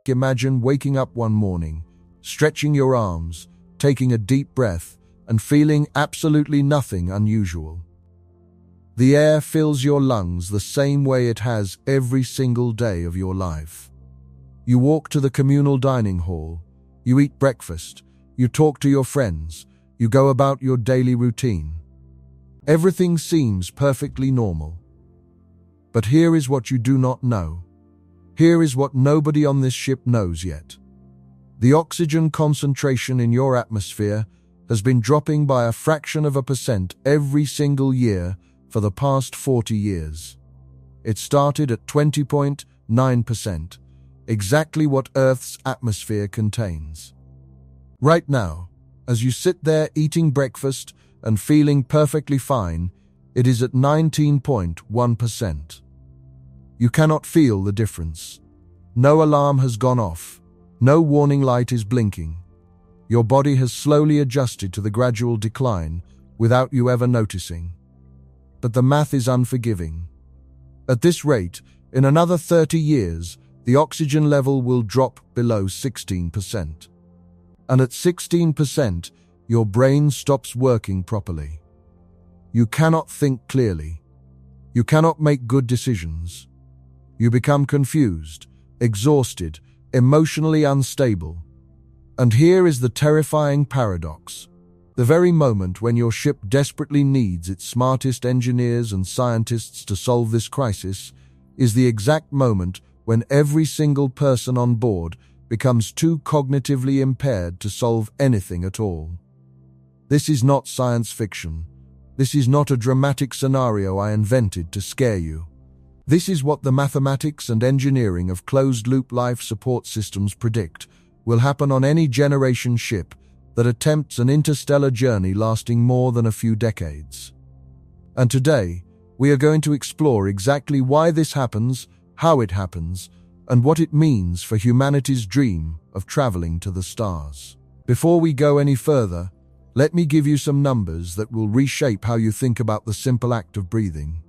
imagine waking up one morning, stretching your arms, taking a deep breath, and feeling absolutely nothing unusual. The air fills your lungs the same way it has every single day of your life. You walk to the communal dining hall, you eat breakfast, you talk to your friends, you go about your daily routine. Everything seems perfectly normal. But here is what you do not know. Here is what nobody on this ship knows yet. The oxygen concentration in your atmosphere has been dropping by a fraction of a percent every single year for the past 40 years. It started at 20.9%, exactly what Earth's atmosphere contains. Right now, as you sit there eating breakfast and feeling perfectly fine, it is at 19.1%. You cannot feel the difference. No alarm has gone off. No warning light is blinking. Your body has slowly adjusted to the gradual decline without you ever noticing. But the math is unforgiving. At this rate, in another 30 years, the oxygen level will drop below 16%. And at 16%, your brain stops working properly. You cannot think clearly. You cannot make good decisions. You become confused, exhausted, emotionally unstable. And here is the terrifying paradox. The very moment when your ship desperately needs its smartest engineers and scientists to solve this crisis is the exact moment when every single person on board becomes too cognitively impaired to solve anything at all. This is not science fiction. This is not a dramatic scenario I invented to scare you. This is what the mathematics and engineering of closed-loop life support systems predict will happen on any generation ship that attempts an interstellar journey lasting more than a few decades. And today, we are going to explore exactly why this happens, how it happens, and what it means for humanity's dream of traveling to the stars. Before we go any further, let me give you some numbers that will reshape how you think about the simple act of breathing.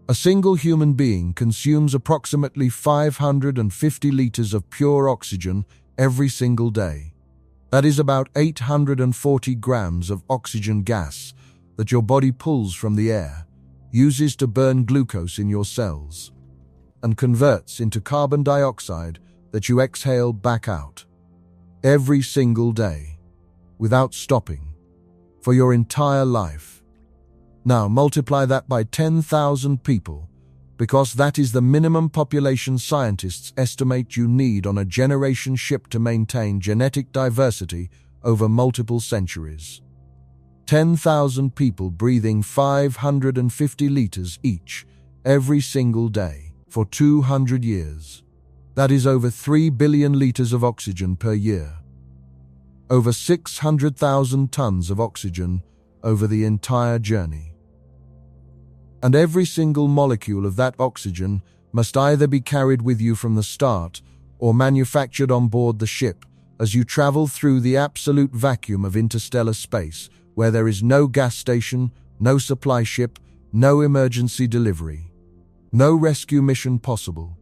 A single human being consumes approximately 550 liters of pure oxygen every single day. That is about 840 grams of oxygen gas that your body pulls from the air, uses to burn glucose in your cells, and converts into carbon dioxide that you exhale back out. Every single day, without stopping, for your entire life. Now multiply that by 10,000 people, because that is the minimum population scientists estimate you need on a generation ship to maintain genetic diversity over multiple centuries. 10,000 people breathing 550 liters each every single day for 200 years. That is over 3 billion liters of oxygen per year. Over 600,000 tons of oxygen over the entire journey. And every single molecule of that oxygen must either be carried with you from the start or manufactured on board the ship as you travel through the absolute vacuum of interstellar space, where there is no gas station, no supply ship, no emergency delivery, no rescue mission possible.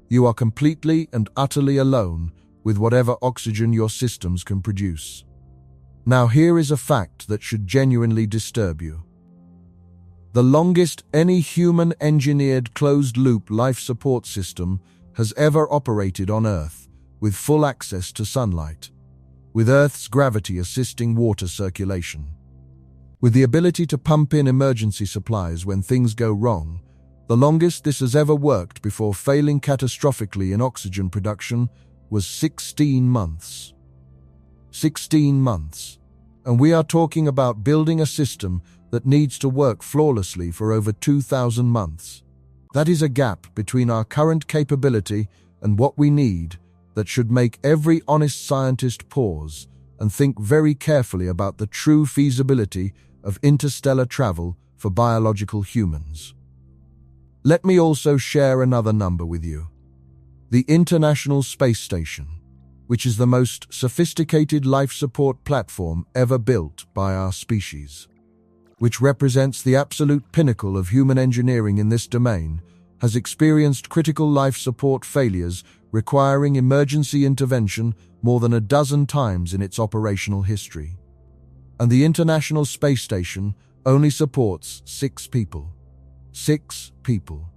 You are completely and utterly alone with whatever oxygen your systems can produce. Now here is a fact that should genuinely disturb you. The longest any human-engineered closed-loop life support system has ever operated on Earth, with full access to sunlight, with Earth's gravity assisting water circulation, with the ability to pump in emergency supplies when things go wrong. The longest this has ever worked before failing catastrophically in oxygen production was 16 months. 16 months. And we are talking about building a system that needs to work flawlessly for over 2,000 months. That is a gap between our current capability and what we need that should make every honest scientist pause and think very carefully about the true feasibility of interstellar travel for biological humans. Let me also share another number with you. The International Space Station, which is the most sophisticated life support platform ever built by our species, which represents the absolute pinnacle of human engineering in this domain, has experienced critical life support failures requiring emergency intervention more than a dozen times in its operational history. And the International Space Station only supports 6 people. 6 people.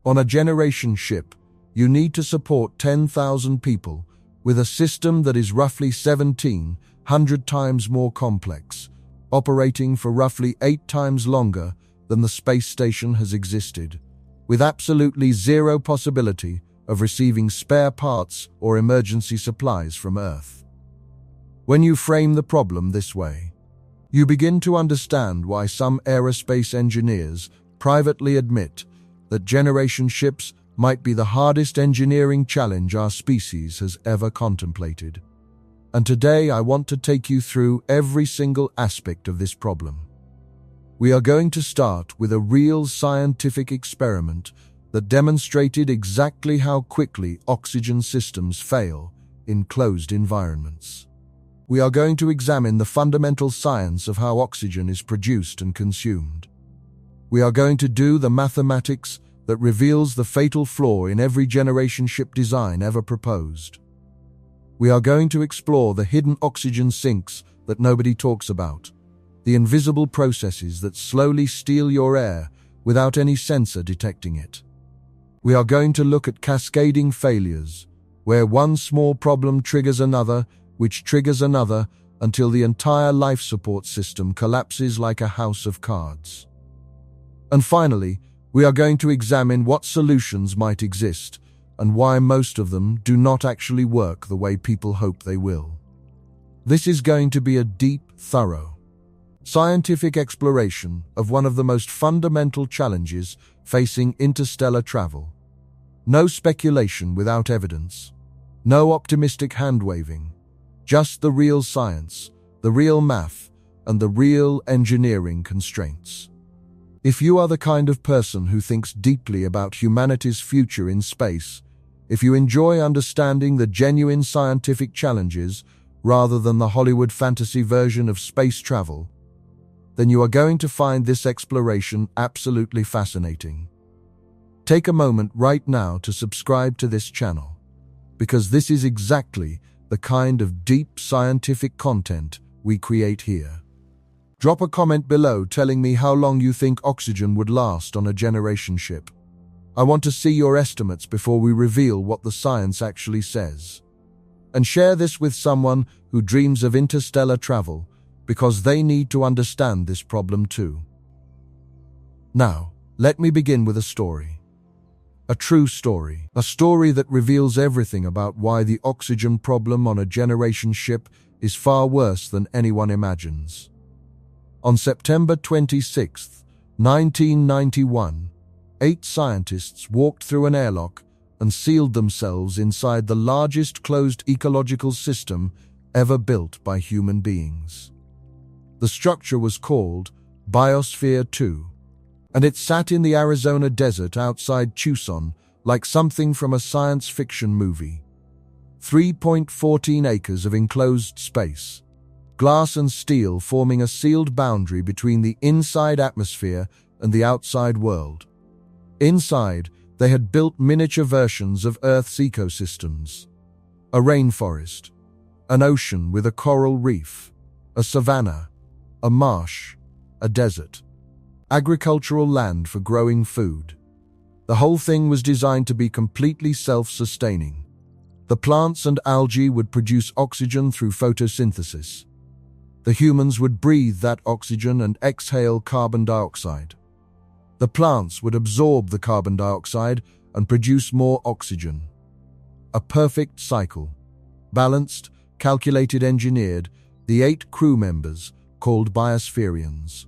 On a generation ship, you need to support 10,000 people with a system that is roughly 1,700 times more complex, operating for roughly 8 times longer than the space station has existed, with absolutely zero possibility of receiving spare parts or emergency supplies from Earth. When you frame the problem this way, you begin to understand why some aerospace engineers privately admit that generation ships might be the hardest engineering challenge our species has ever contemplated. And today I want to take you through every single aspect of this problem. We are going to start with a real scientific experiment that demonstrated exactly how quickly oxygen systems fail in closed environments. We are going to examine the fundamental science of how oxygen is produced and consumed. We are going to do the mathematics that reveals the fatal flaw in every generation ship design ever proposed. We are going to explore the hidden oxygen sinks that nobody talks about, the invisible processes that slowly steal your air without any sensor detecting it. We are going to look at cascading failures, where one small problem triggers another, which triggers another, until the entire life support system collapses like a house of cards. And finally, we are going to examine what solutions might exist and why most of them do not actually work the way people hope they will. This is going to be a deep, thorough, scientific exploration of one of the most fundamental challenges facing interstellar travel. No speculation without evidence. No optimistic hand-waving. Just the real science, the real math, and the real engineering constraints. If you are the kind of person who thinks deeply about humanity's future in space, if you enjoy understanding the genuine scientific challenges rather than the Hollywood fantasy version of space travel, then you are going to find this exploration absolutely fascinating. Take a moment right now to subscribe to this channel, because this is exactly the kind of deep scientific content we create here. Drop a comment below telling me how long you think oxygen would last on a generation ship. I want to see your estimates before we reveal what the science actually says. And share this with someone who dreams of interstellar travel, because they need to understand this problem too. Now, let me begin with a story. A true story. A story that reveals everything about why the oxygen problem on a generation ship is far worse than anyone imagines. On September 26, 1991, 8 scientists walked through an airlock and sealed themselves inside the largest closed ecological system ever built by human beings. The structure was called Biosphere 2, and it sat in the Arizona desert outside Tucson like something from a science fiction movie. 3.14 acres of enclosed space, glass and steel forming a sealed boundary between the inside atmosphere and the outside world. Inside, they had built miniature versions of Earth's ecosystems. A rainforest, an ocean with a coral reef, a savanna, a marsh, a desert, agricultural land for growing food. The whole thing was designed to be completely self-sustaining. The plants and algae would produce oxygen through photosynthesis. The humans would breathe that oxygen and exhale carbon dioxide. The plants would absorb the carbon dioxide and produce more oxygen. A perfect cycle. Balanced, calculated, engineered, the 8 crew members, called biospherians,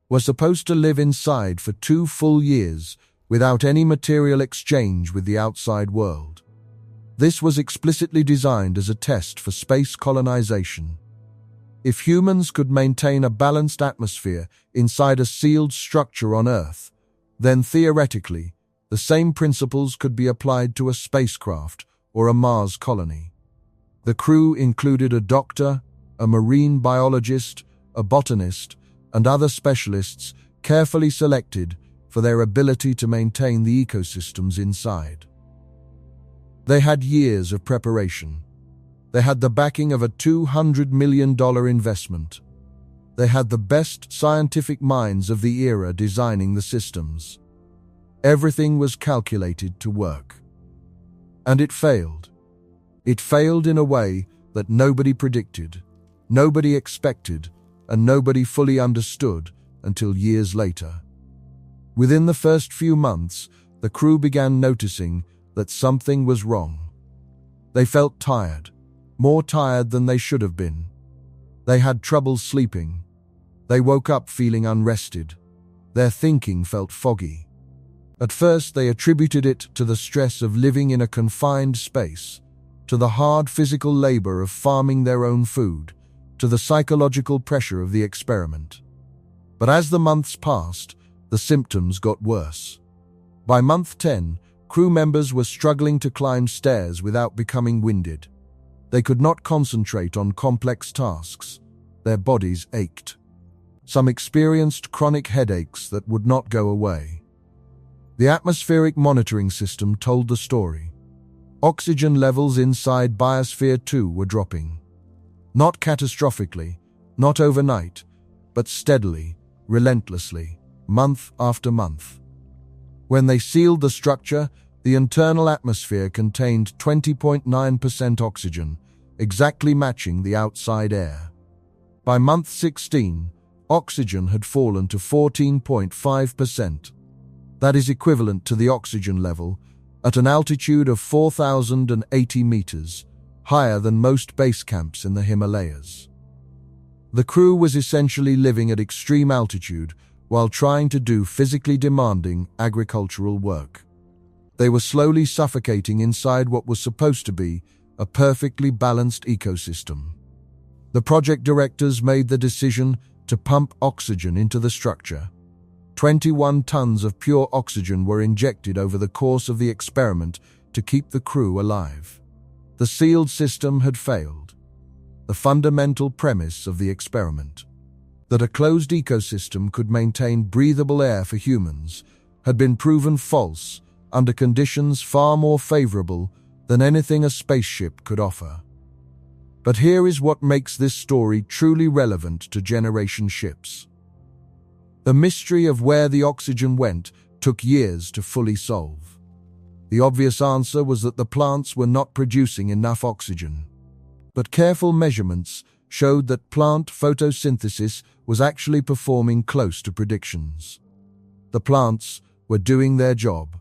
were supposed to live inside for 2 full years without any material exchange with the outside world. This was explicitly designed as a test for space colonization. If humans could maintain a balanced atmosphere inside a sealed structure on Earth, then theoretically, the same principles could be applied to a spacecraft or a Mars colony. The crew included a doctor, a marine biologist, a botanist, and other specialists carefully selected for their ability to maintain the ecosystems inside. They had years of preparation. They had the backing of a $200 million investment. They had the best scientific minds of the era designing the systems. Everything was calculated to work. And it failed. It failed in a way that nobody predicted, nobody expected, and nobody fully understood until years later. Within the first few months, the crew began noticing that something was wrong. They felt tired, more tired than they should have been. They had trouble sleeping. They woke up feeling unrested. Their thinking felt foggy. At first, they attributed it to the stress of living in a confined space, to the hard physical labor of farming their own food, to the psychological pressure of the experiment. But as the months passed, the symptoms got worse. By month 10, crew members were struggling to climb stairs without becoming winded. They could not concentrate on complex tasks. Their bodies ached. Some experienced chronic headaches that would not go away. The atmospheric monitoring system told the story. Oxygen levels inside Biosphere 2 were dropping. Not catastrophically, not overnight, but steadily, relentlessly, month after month. When they sealed the structure, the internal atmosphere contained 20.9% oxygen, exactly matching the outside air. By month 16, oxygen had fallen to 14.5%. That is equivalent to the oxygen level at an altitude of 4,080 meters, higher than most base camps in the Himalayas. The crew was essentially living at extreme altitude while trying to do physically demanding agricultural work. They were slowly suffocating inside what was supposed to be a perfectly balanced ecosystem. The project directors made the decision to pump oxygen into the structure. 21 tons of pure oxygen were injected over the course of the experiment to keep the crew alive. The sealed system had failed. The fundamental premise of the experiment, that a closed ecosystem could maintain breathable air for humans, had been proven false under conditions far more favorable than anything a spaceship could offer. But here is what makes this story truly relevant to generation ships. The mystery of where the oxygen went took years to fully solve. The obvious answer was that the plants were not producing enough oxygen. But careful measurements showed that plant photosynthesis was actually performing close to predictions. The plants were doing their job.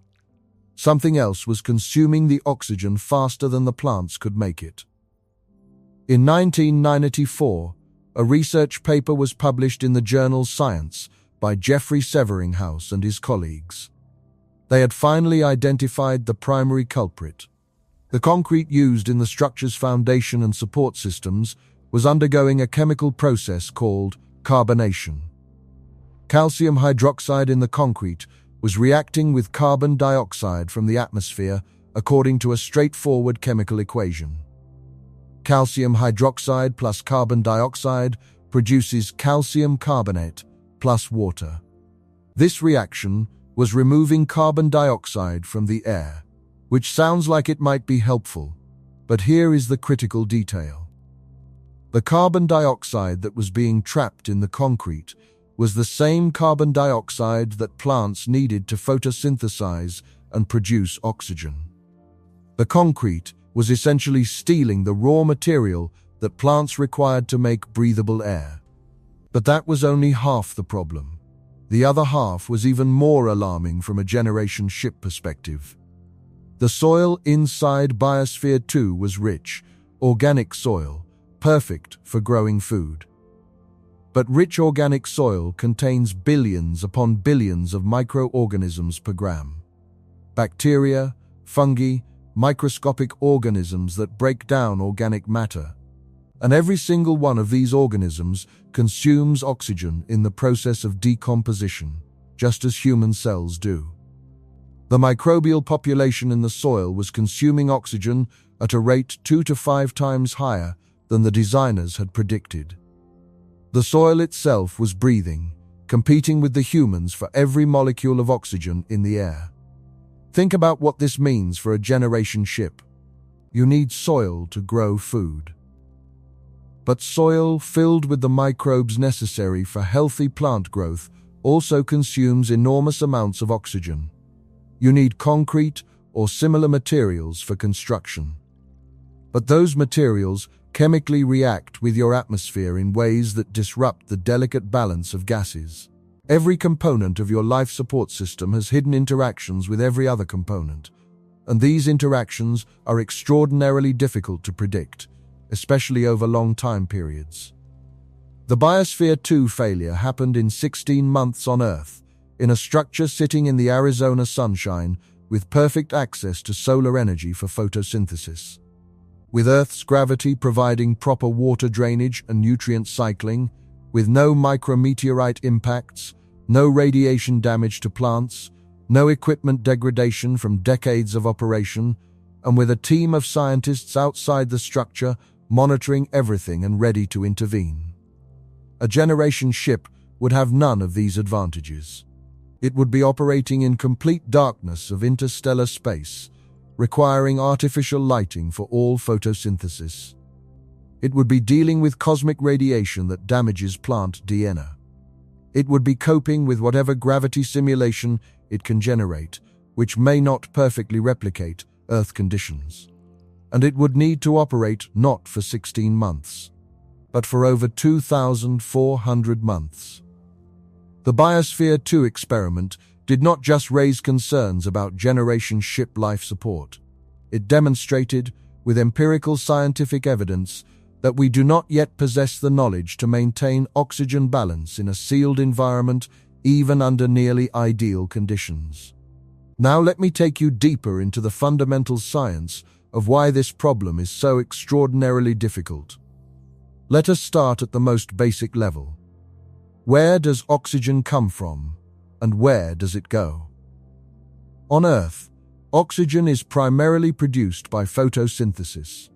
Something else was consuming the oxygen faster than the plants could make it. In 1994, a research paper was published in the journal Science by Jeffrey Severinghaus and his colleagues. They had finally identified the primary culprit. The concrete used in the structure's foundation and support systems was undergoing a chemical process called carbonation. Calcium hydroxide in the concrete was reacting with carbon dioxide from the atmosphere according to a straightforward chemical equation. Calcium hydroxide plus carbon dioxide produces calcium carbonate plus water. This reaction was removing carbon dioxide from the air, which sounds like it might be helpful, but here is the critical detail. The carbon dioxide that was being trapped in the concrete was the same carbon dioxide that plants needed to photosynthesize and produce oxygen. The concrete was essentially stealing the raw material that plants required to make breathable air. But that was only half the problem. The other half was even more alarming from a generation ship perspective. The soil inside Biosphere 2 was rich, organic soil, perfect for growing food. But rich organic soil contains billions upon billions of microorganisms per gram. Bacteria, fungi, microscopic organisms that break down organic matter. And every single one of these organisms consumes oxygen in the process of decomposition, just as human cells do. The microbial population in the soil was consuming oxygen at a rate 2 to 5 times higher than the designers had predicted. The soil itself was breathing, competing with the humans for every molecule of oxygen in the air. Think about what this means for a generation ship. You need soil to grow food. But soil filled with the microbes necessary for healthy plant growth also consumes enormous amounts of oxygen. You need concrete or similar materials for construction. But those materials chemically react with your atmosphere in ways that disrupt the delicate balance of gases. Every component of your life support system has hidden interactions with every other component, and these interactions are extraordinarily difficult to predict, especially over long time periods. The Biosphere 2 failure happened in 16 months on Earth, in a structure sitting in the Arizona sunshine with perfect access to solar energy for photosynthesis. With Earth's gravity providing proper water drainage and nutrient cycling, with no micrometeorite impacts, no radiation damage to plants, no equipment degradation from decades of operation, and with a team of scientists outside the structure monitoring everything and ready to intervene. A generation ship would have none of these advantages. It would be operating in complete darkness of interstellar space, requiring artificial lighting for all photosynthesis. It would be dealing with cosmic radiation that damages plant DNA. It would be coping with whatever gravity simulation it can generate, which may not perfectly replicate Earth conditions. And it would need to operate not for 16 months, but for over 2,400 months. The Biosphere 2 experiment did not just raise concerns about generation ship life support. It demonstrated, with empirical scientific evidence, that we do not yet possess the knowledge to maintain oxygen balance in a sealed environment, even under nearly ideal conditions. Now let me take you deeper into the fundamental science of why this problem is so extraordinarily difficult. Let us start at the most basic level. Where does oxygen come from, and where does it go? On Earth, oxygen is primarily produced by photosynthesis.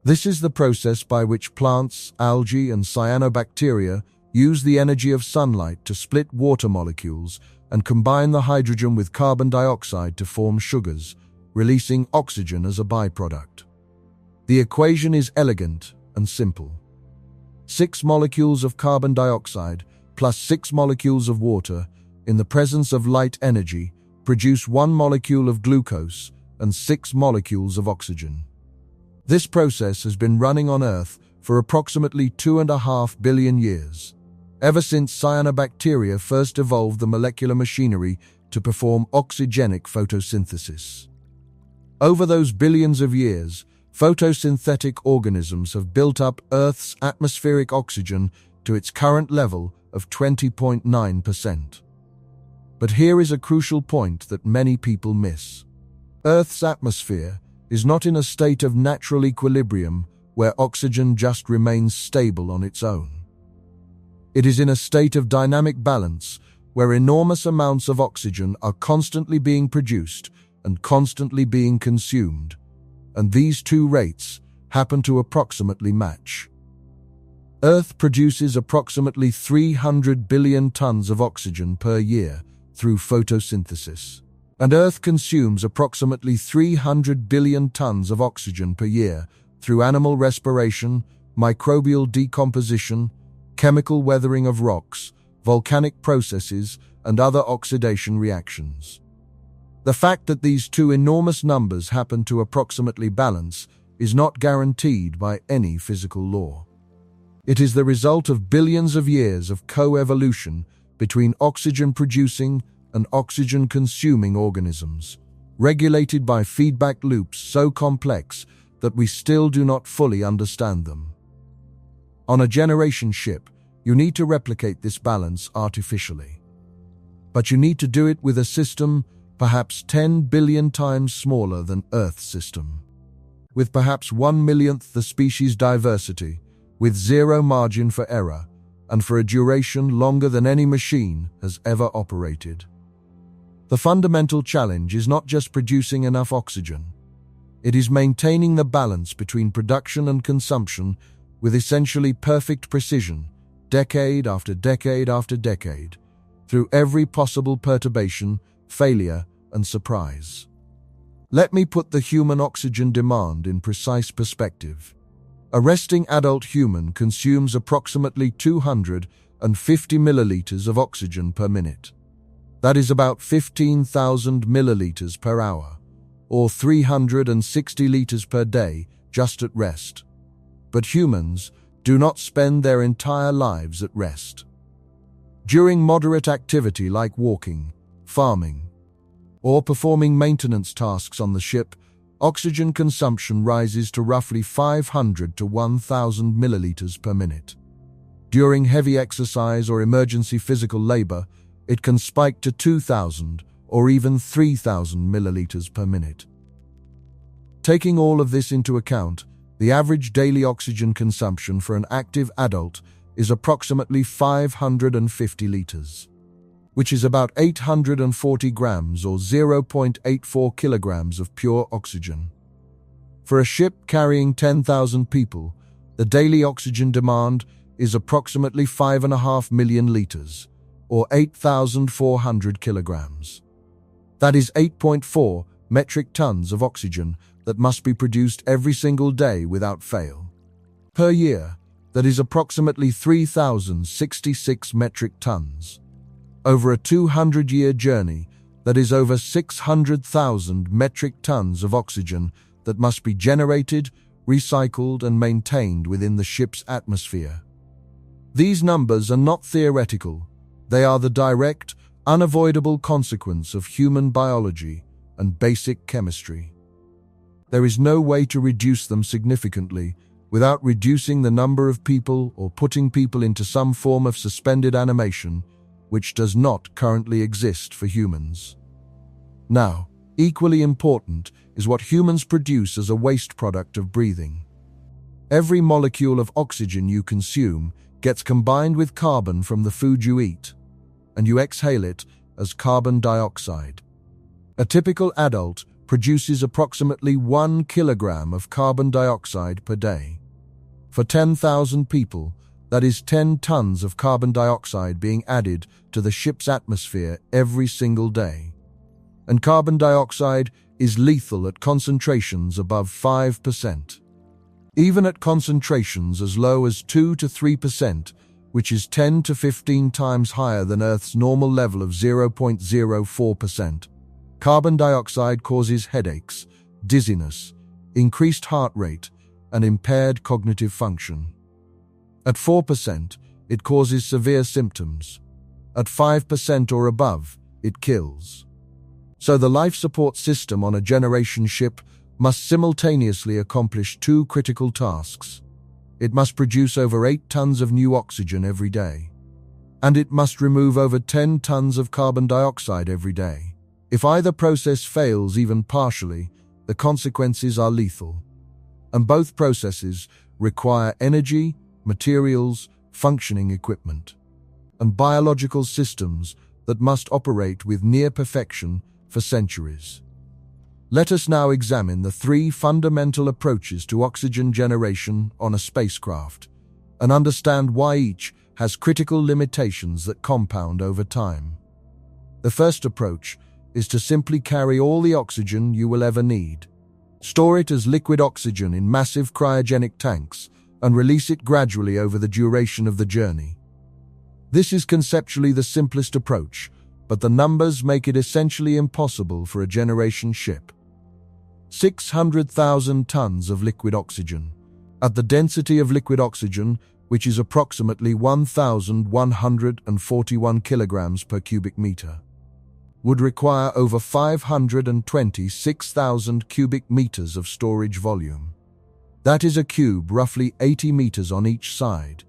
This is the process by which plants, algae, and cyanobacteria use the energy of sunlight to split water molecules and combine the hydrogen with carbon dioxide to form sugars, releasing oxygen as a byproduct. The equation is elegant and simple. 6 molecules of carbon dioxide plus 6 molecules of water in the presence of light energy produce 1 molecule of glucose and 6 molecules of oxygen. This process has been running on Earth for approximately 2.5 billion years, ever since cyanobacteria first evolved the molecular machinery to perform oxygenic photosynthesis. Over those billions of years, photosynthetic organisms have built up Earth's atmospheric oxygen to its current level of 20.9%. But here is a crucial point that many people miss. Earth's atmosphere is not in a state of natural equilibrium where oxygen just remains stable on its own. It is in a state of dynamic balance where enormous amounts of oxygen are constantly being produced and constantly being consumed, and these two rates happen to approximately match. Earth produces approximately 300 billion tons of oxygen per year through photosynthesis, and Earth consumes approximately 300 billion tons of oxygen per year through animal respiration, microbial decomposition, chemical weathering of rocks, volcanic processes, and other oxidation reactions. The fact that these two enormous numbers happen to approximately balance is not guaranteed by any physical law. It is the result of billions of years of co-evolution between oxygen-producing and oxygen-consuming organisms, regulated by feedback loops so complex that we still do not fully understand them. On a generation ship, you need to replicate this balance artificially. But you need to do it with a system perhaps 10 billion times smaller than Earth's system, with perhaps 1/1,000,000th the species diversity, with zero margin for error, and for a duration longer than any machine has ever operated. The fundamental challenge is not just producing enough oxygen. It is maintaining the balance between production and consumption with essentially perfect precision, decade after decade after decade, through every possible perturbation, failure, and surprise. Let me put the human oxygen demand in precise perspective. A resting adult human consumes approximately 250 milliliters of oxygen per minute. That is about 15,000 milliliters per hour, or 360 liters per day just at rest. But humans do not spend their entire lives at rest. During moderate activity like walking, farming, or performing maintenance tasks on the ship, oxygen consumption rises to roughly 500 to 1,000 milliliters per minute. During heavy exercise or emergency physical labor, it can spike to 2,000 or even 3,000 milliliters per minute. Taking all of this into account, the average daily oxygen consumption for an active adult is approximately 550 liters, which is about 840 grams or 0.84 kilograms of pure oxygen. For a ship carrying 10,000 people, the daily oxygen demand is approximately 5.5 million liters, or 8,400 kilograms. That is 8.4 metric tons of oxygen that must be produced every single day without fail. Per year, that is approximately 3,066 metric tons. Over a 200-year journey, that is over 600,000 metric tons of oxygen that must be generated, recycled, and maintained within the ship's atmosphere. These numbers are not theoretical. They are the direct, unavoidable consequence of human biology and basic chemistry. There is no way to reduce them significantly without reducing the number of people or putting people into some form of suspended animation, which does not currently exist for humans. Now, equally important is what humans produce as a waste product of breathing. Every molecule of oxygen you consume gets combined with carbon from the food you eat, and you exhale it as carbon dioxide. A typical adult produces approximately 1 kilogram of carbon dioxide per day. For 10,000 people, that is 10 tons of carbon dioxide being added to the ship's atmosphere every single day. And carbon dioxide is lethal at concentrations above 5%. Even at concentrations as low as 2 to 3%, which is 10 to 15 times higher than Earth's normal level of 0.04%, carbon dioxide causes headaches, dizziness, increased heart rate, and impaired cognitive function. At 4%, it causes severe symptoms. At 5% or above, it kills. So the life support system on a generation ship must simultaneously accomplish two critical tasks. It must produce over 8 tons of new oxygen every day, and it must remove over 10 tons of carbon dioxide every day. If either process fails even partially, the consequences are lethal. And both processes require energy, materials, functioning equipment, and biological systems that must operate with near perfection for centuries. Let us now examine the 3 fundamental approaches to oxygen generation on a spacecraft and understand why each has critical limitations that compound over time. The first approach is to simply carry all the oxygen you will ever need. Store it as liquid oxygen in massive cryogenic tanks and release it gradually over the duration of the journey. This is conceptually the simplest approach, but the numbers make it essentially impossible for a generation ship. 600,000 tons of liquid oxygen, at the density of liquid oxygen, which is approximately 1,141 kilograms per cubic meter, would require over 526,000 cubic meters of storage volume. That is a cube roughly 80 meters on each side,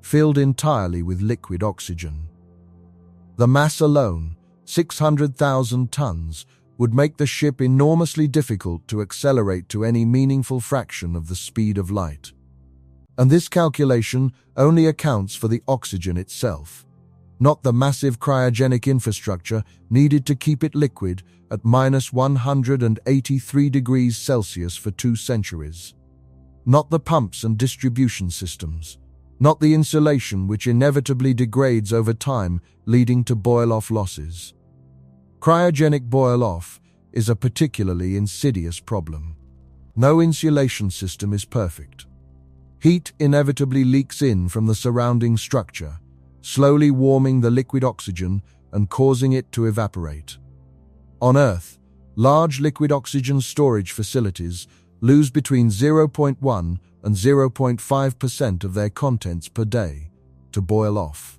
filled entirely with liquid oxygen. The mass alone, 600,000 tons, would make the ship enormously difficult to accelerate to any meaningful fraction of the speed of light. And this calculation only accounts for the oxygen itself, not the massive cryogenic infrastructure needed to keep it liquid at -183 degrees Celsius for 2 centuries. Not the pumps and distribution systems, not the insulation which inevitably degrades over time, leading to boil-off losses. Cryogenic boil-off is a particularly insidious problem. No insulation system is perfect. Heat inevitably leaks in from the surrounding structure, slowly warming the liquid oxygen and causing it to evaporate. On Earth, large liquid oxygen storage facilities lose between 0.1 and 0.5% of their contents per day to boil off.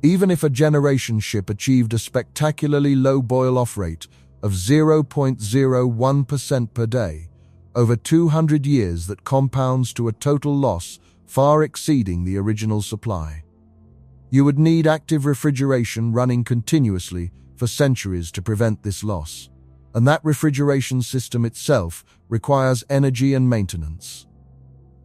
Even if a generation ship achieved a spectacularly low boil-off rate of 0.01% per day, over 200 years that compounds to a total loss far exceeding the original supply. You would need active refrigeration running continuously for centuries to prevent this loss, and that refrigeration system itself requires energy and maintenance.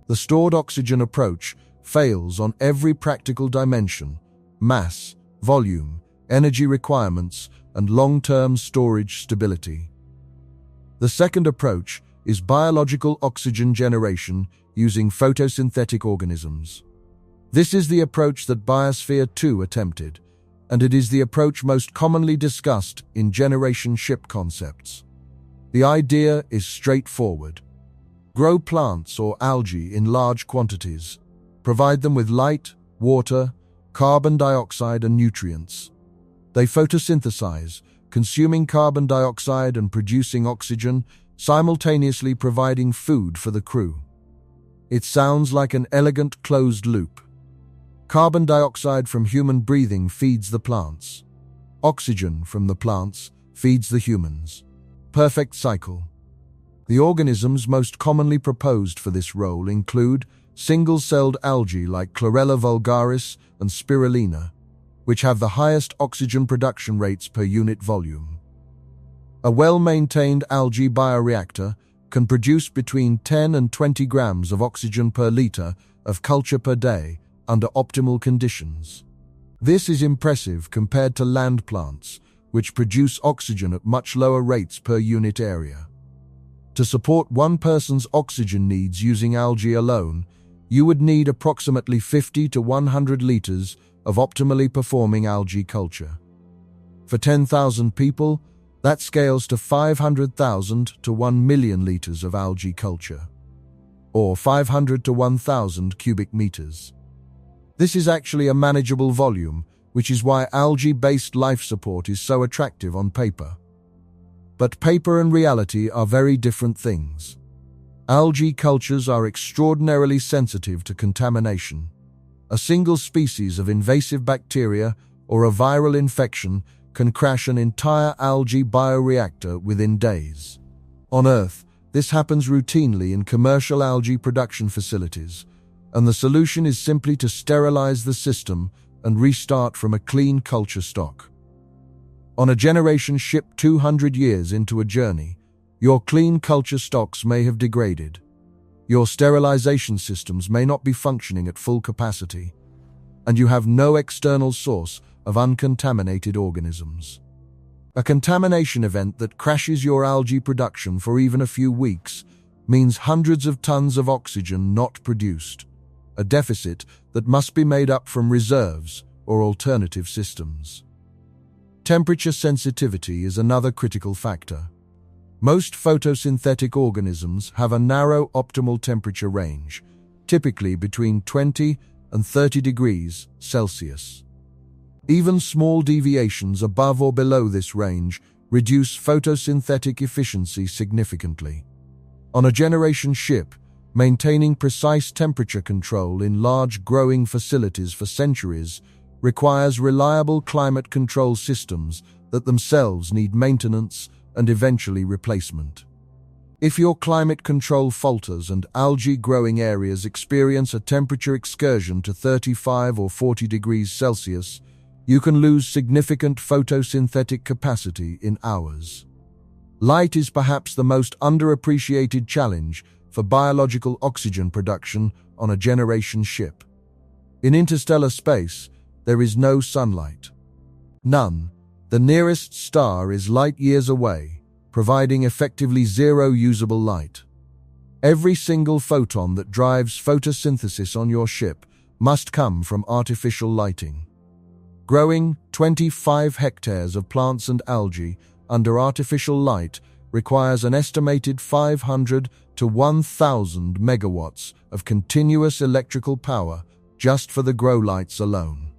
The stored oxygen approach fails on every practical dimension: mass, volume, energy requirements, and long-term storage stability. The second approach is biological oxygen generation using photosynthetic organisms. This is the approach that Biosphere 2 attempted, and it is the approach most commonly discussed in generation ship concepts. The idea is straightforward. Grow plants or algae in large quantities. Provide them with light, water, carbon dioxide, and nutrients. They photosynthesize, consuming carbon dioxide and producing oxygen, simultaneously providing food for the crew. It sounds like an elegant closed loop. Carbon dioxide from human breathing feeds the plants. Oxygen from the plants feeds the humans. Perfect cycle. The organisms most commonly proposed for this role include single-celled algae like Chlorella vulgaris and spirulina, which have the highest oxygen production rates per unit volume. A well-maintained algae bioreactor can produce between 10 and 20 grams of oxygen per liter of culture per day under optimal conditions. This is impressive compared to land plants, which produce oxygen at much lower rates per unit area. To support one person's oxygen needs using algae alone, you would need approximately 50 to 100 liters of optimally performing algae culture. For 10,000 people, that scales to 500,000 to 1 million liters of algae culture, or 500 to 1,000 cubic meters. This is actually a manageable volume, which is why algae-based life support is so attractive on paper. But paper and reality are very different things. Algae cultures are extraordinarily sensitive to contamination. A single species of invasive bacteria or a viral infection can crash an entire algae bioreactor within days. On Earth, this happens routinely in commercial algae production facilities, and the solution is simply to sterilize the system and restart from a clean culture stock. On a generation ship 200 years into a journey, your clean culture stocks may have degraded. Your sterilization systems may not be functioning at full capacity, and you have no external source of uncontaminated organisms. A contamination event that crashes your algae production for even a few weeks means hundreds of tons of oxygen not produced, a deficit that must be made up from reserves or alternative systems. Temperature sensitivity is another critical factor. Most photosynthetic organisms have a narrow optimal temperature range, typically between 20 and 30 degrees Celsius. Even small deviations above or below this range reduce photosynthetic efficiency significantly. On a generation ship, maintaining precise temperature control in large growing facilities for centuries requires reliable climate control systems that themselves need maintenance and eventually replacement. If your climate control falters and algae growing areas experience a temperature excursion to 35 or 40 degrees Celsius, you can lose significant photosynthetic capacity in hours. Light is perhaps the most underappreciated challenge for biological oxygen production on a generation ship. In interstellar space, there is no sunlight. None. The nearest star is light years away, providing effectively zero usable light. Every single photon that drives photosynthesis on your ship must come from artificial lighting. Growing 25 hectares of plants and algae under artificial light requires an estimated 500 to 1,000 megawatts of continuous electrical power just for the grow lights alone.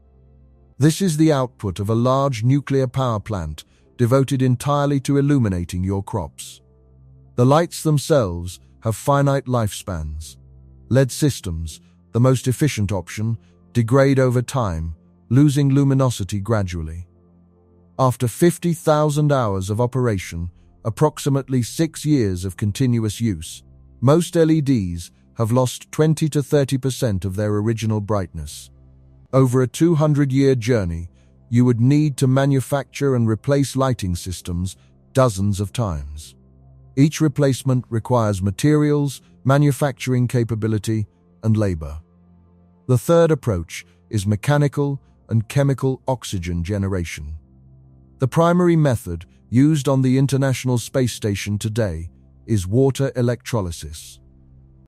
This is the output of a large nuclear power plant devoted entirely to illuminating your crops. The lights themselves have finite lifespans. LED systems, the most efficient option, degrade over time, losing luminosity gradually. After 50,000 hours of operation, approximately 6 years of continuous use, most LEDs have lost 20 to 30% of their original brightness. Over a 200-year journey, you would need to manufacture and replace lighting systems dozens of times. Each replacement requires materials, manufacturing capability, and labor. The third approach is mechanical and chemical oxygen generation. The primary method used on the International Space Station today is water electrolysis.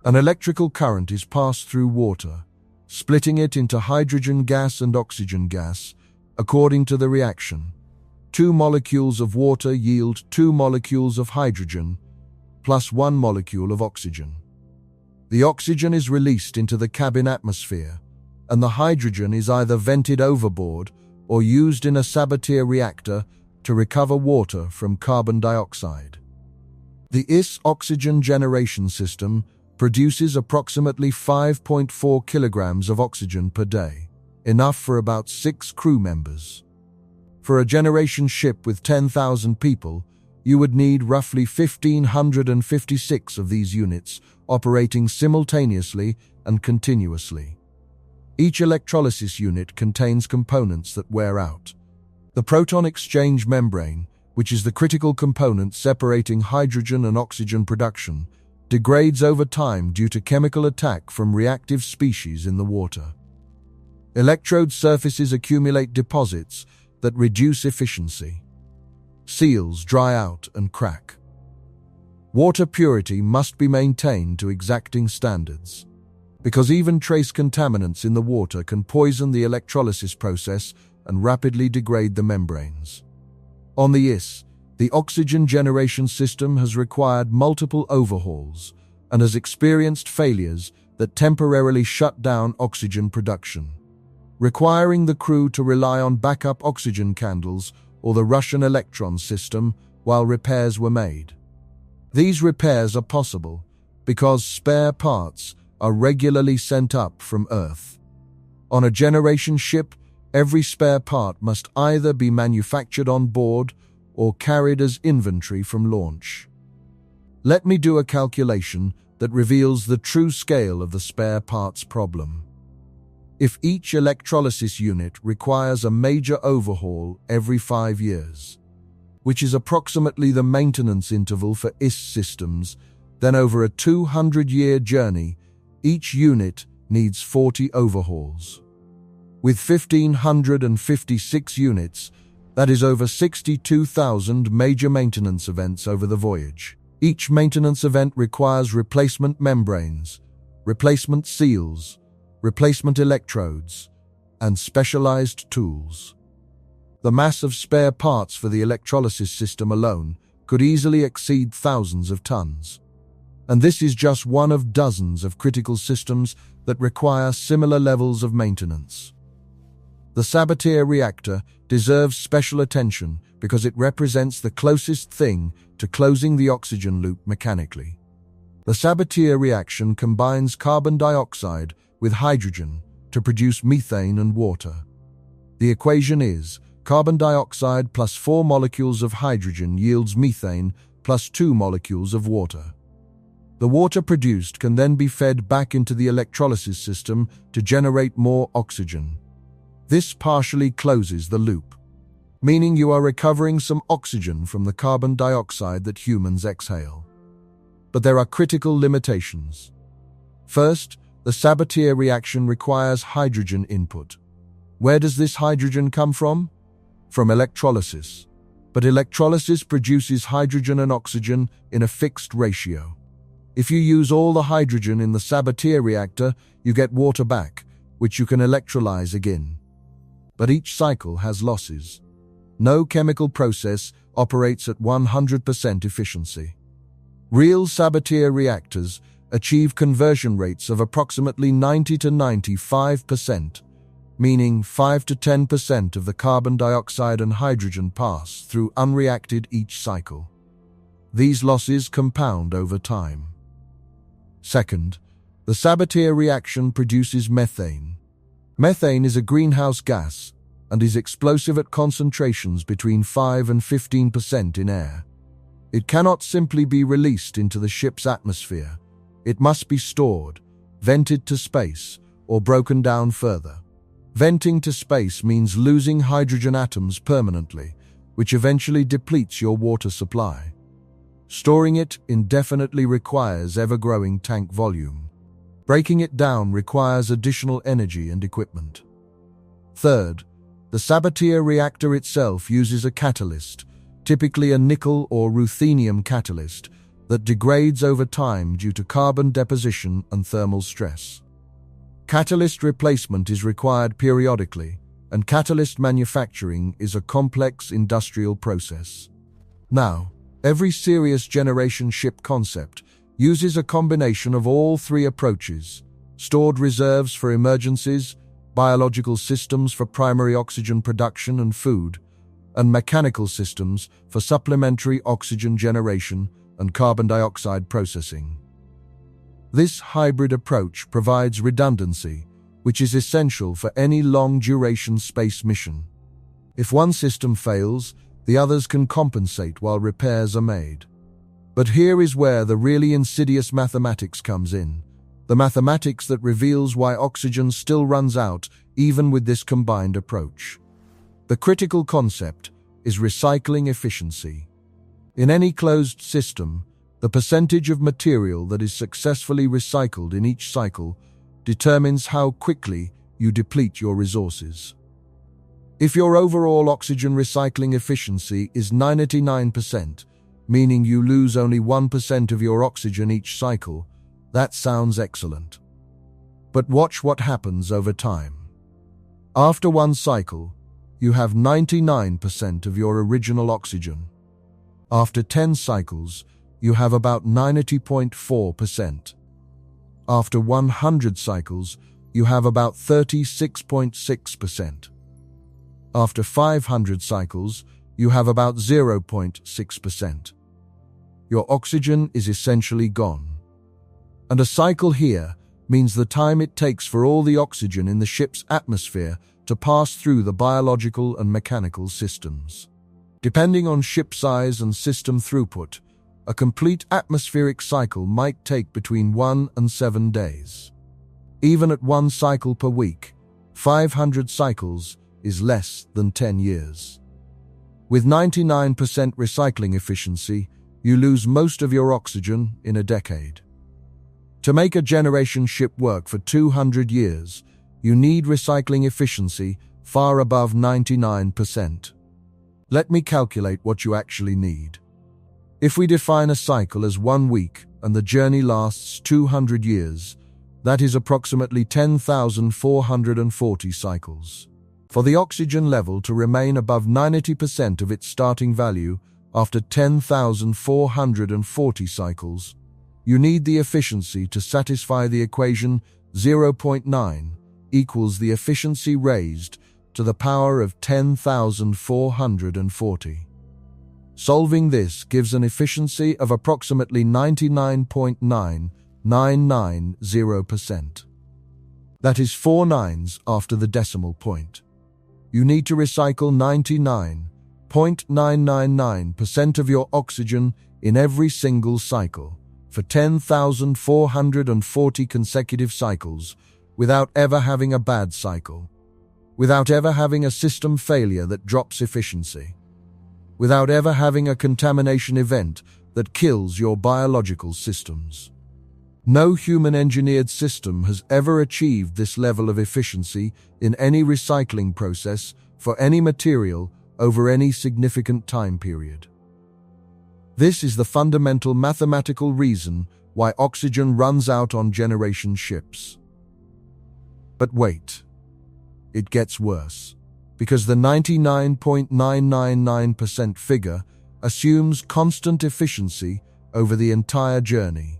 An electrical current is passed through water, splitting it into hydrogen gas and oxygen gas, according to the reaction. 2 molecules of water yield 2 molecules of hydrogen, plus 1 molecule of oxygen. The oxygen is released into the cabin atmosphere, and the hydrogen is either vented overboard or used in a Sabatier reactor to recover water from carbon dioxide. The IS oxygen generation system produces approximately 5.4 kilograms of oxygen per day, enough for about 6 crew members. For a generation ship with 10,000 people, you would need roughly 1,556 of these units operating simultaneously and continuously. Each electrolysis unit contains components that wear out. The proton exchange membrane, which is the critical component separating hydrogen and oxygen production, degrades over time due to chemical attack from reactive species in the water. Electrode surfaces accumulate deposits that reduce efficiency. Seals dry out and crack. Water purity must be maintained to exacting standards, because even trace contaminants in the water can poison the electrolysis process and rapidly degrade the membranes. On the IS, the oxygen generation system has required multiple overhauls and has experienced failures that temporarily shut down oxygen production, requiring the crew to rely on backup oxygen candles or the Russian Electron system while repairs were made. These repairs are possible because spare parts are regularly sent up from Earth. On a generation ship, every spare part must either be manufactured on board or carried as inventory from launch. Let me do a calculation that reveals the true scale of the spare parts problem. If each electrolysis unit requires a major overhaul every 5 years, which is approximately the maintenance interval for IS systems, then over a 200-year journey, each unit needs 40 overhauls. With 1,556 units, that is over 62,000 major maintenance events over the voyage. Each maintenance event requires replacement membranes, replacement seals, replacement electrodes, and specialized tools. The mass of spare parts for the electrolysis system alone could easily exceed thousands of tons. And this is just one of dozens of critical systems that require similar levels of maintenance. The Sabatier reactor deserves special attention because it represents the closest thing to closing the oxygen loop mechanically. The Sabatier reaction combines carbon dioxide with hydrogen to produce methane and water. The equation is carbon dioxide plus 4 molecules of hydrogen yields methane plus 2 molecules of water. The water produced can then be fed back into the electrolysis system to generate more oxygen. This partially closes the loop, meaning you are recovering some oxygen from the carbon dioxide that humans exhale. But there are critical limitations. First, the Sabatier reaction requires hydrogen input. Where does this hydrogen come from? From electrolysis. But electrolysis produces hydrogen and oxygen in a fixed ratio. If you use all the hydrogen in the Sabatier reactor, you get water back, which you can electrolyze again. But each cycle has losses. No chemical process operates at 100% efficiency. Real Sabatier reactors achieve conversion rates of approximately 90 to 95%, meaning 5 to 10% of the carbon dioxide and hydrogen pass through unreacted each cycle. These losses compound over time. Second, the Sabatier reaction produces methane. Methane is a greenhouse gas and is explosive at concentrations between 5 and 15% in air. It cannot simply be released into the ship's atmosphere. It must be stored, vented to space, or broken down further. Venting to space means losing hydrogen atoms permanently, which eventually depletes your water supply. Storing it indefinitely requires ever-growing tank volume. Breaking it down requires additional energy and equipment. Third, the Sabatier reactor itself uses a catalyst, typically a nickel or ruthenium catalyst, that degrades over time due to carbon deposition and thermal stress. Catalyst replacement is required periodically, and catalyst manufacturing is a complex industrial process. Now, every serious generation ship concept uses a combination of all three approaches: stored reserves for emergencies, biological systems for primary oxygen production and food, and mechanical systems for supplementary oxygen generation and carbon dioxide processing. This hybrid approach provides redundancy, which is essential for any long-duration space mission. If one system fails, the others can compensate while repairs are made. But here is where the really insidious mathematics comes in. The mathematics that reveals why oxygen still runs out even with this combined approach. The critical concept is recycling efficiency. In any closed system, the percentage of material that is successfully recycled in each cycle determines how quickly you deplete your resources. If your overall oxygen recycling efficiency is 99%, meaning you lose only 1% of your oxygen each cycle, that sounds excellent. But watch what happens over time. After one cycle, you have 99% of your original oxygen. After 10 cycles, you have about 90.4%. After 100 cycles, you have about 36.6%. After 500 cycles, you have about 0.6%. Your oxygen is essentially gone. And a cycle here means the time it takes for all the oxygen in the ship's atmosphere to pass through the biological and mechanical systems. Depending on ship size and system throughput, a complete atmospheric cycle might take between 1 and 7 days. Even at one cycle per week, 500 cycles is less than 10 years. With 99% recycling efficiency, you lose most of your oxygen in a decade. To make a generation ship work for 200 years, you need recycling efficiency far above 99%. Let me calculate what you actually need. If we define a cycle as 1 week and the journey lasts 200 years, that is approximately 10,440 cycles. For the oxygen level to remain above 90% of its starting value after 10,440 cycles, you need the efficiency to satisfy the equation 0.9 equals the efficiency raised to the power of 10,440. Solving this gives an efficiency of approximately 99.9990%. That is 4 nines after the decimal point. You need to recycle 99.999% of your oxygen in every single cycle for 10,440 consecutive cycles without ever having a bad cycle, without ever having a system failure that drops efficiency, without ever having a contamination event that kills your biological systems. No human-engineered system has ever achieved this level of efficiency in any recycling process for any material over any significant time period. This is the fundamental mathematical reason why oxygen runs out on generation ships. But wait, it gets worse, because the 99.999% figure assumes constant efficiency over the entire journey.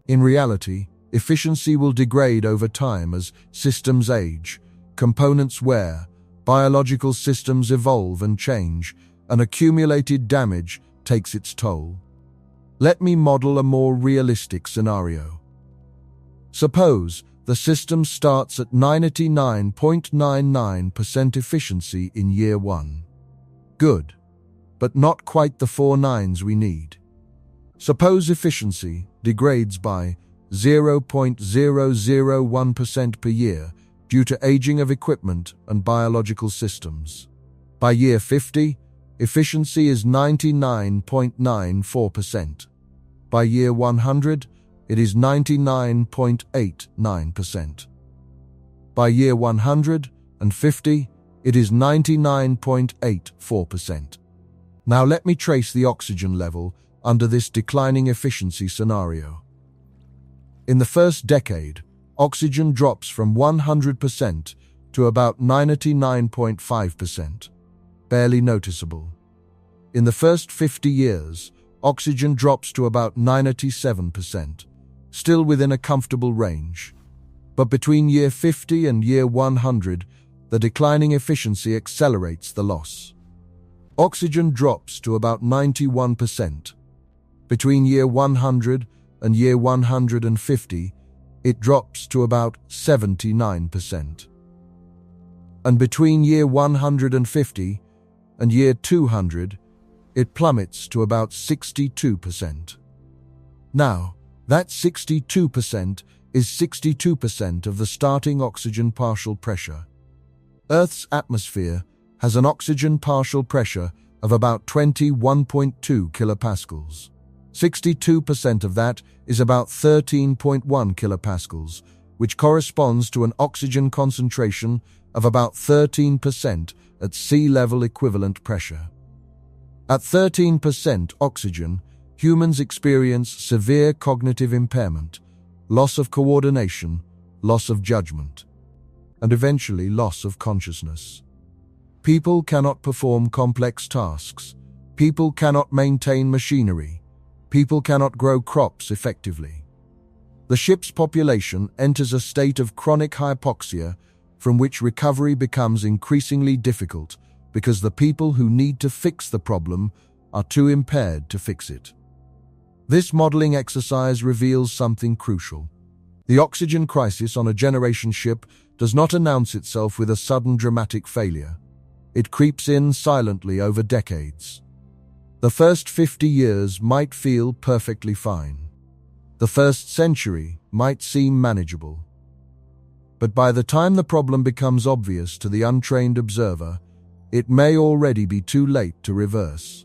In reality, efficiency will degrade over time as systems age, components wear, biological systems evolve and change, and accumulated damage takes its toll. Let me model a more realistic scenario. Suppose the system starts at 99.99% efficiency in year 1. Good, but not quite the 4 nines we need. Suppose efficiency degrades by 0.001% per year due to aging of equipment and biological systems. By year 50, efficiency is 99.94%. By year 100, it is 99.89%. By year 150, it is 99.84%. Now let me trace the oxygen level under this declining efficiency scenario. In the first decade, oxygen drops from 100% to about 99.5%, barely noticeable. In the first 50 years, oxygen drops to about 97%, still within a comfortable range. But between year 50 and year 100, the declining efficiency accelerates the loss. Oxygen drops to about 91%. Between year 100 and year 150, it drops to about 79%. And between year 150 and year 200, it plummets to about 62%. Now, that 62% is 62% of the starting oxygen partial pressure. Earth's atmosphere has an oxygen partial pressure of about 21.2 kilopascals. 62% of that is about 13.1 kilopascals, which corresponds to an oxygen concentration of about 13% at sea level equivalent pressure. At 13% oxygen, humans experience severe cognitive impairment, loss of coordination, loss of judgment, and eventually loss of consciousness. People cannot perform complex tasks. People cannot maintain machinery. People cannot grow crops effectively. The ship's population enters a state of chronic hypoxia from which recovery becomes increasingly difficult because the people who need to fix the problem are too impaired to fix it. This modeling exercise reveals something crucial. The oxygen crisis on a generation ship does not announce itself with a sudden dramatic failure. It creeps in silently over decades. The first 50 years might feel perfectly fine. The first century might seem manageable. But by the time the problem becomes obvious to the untrained observer, it may already be too late to reverse.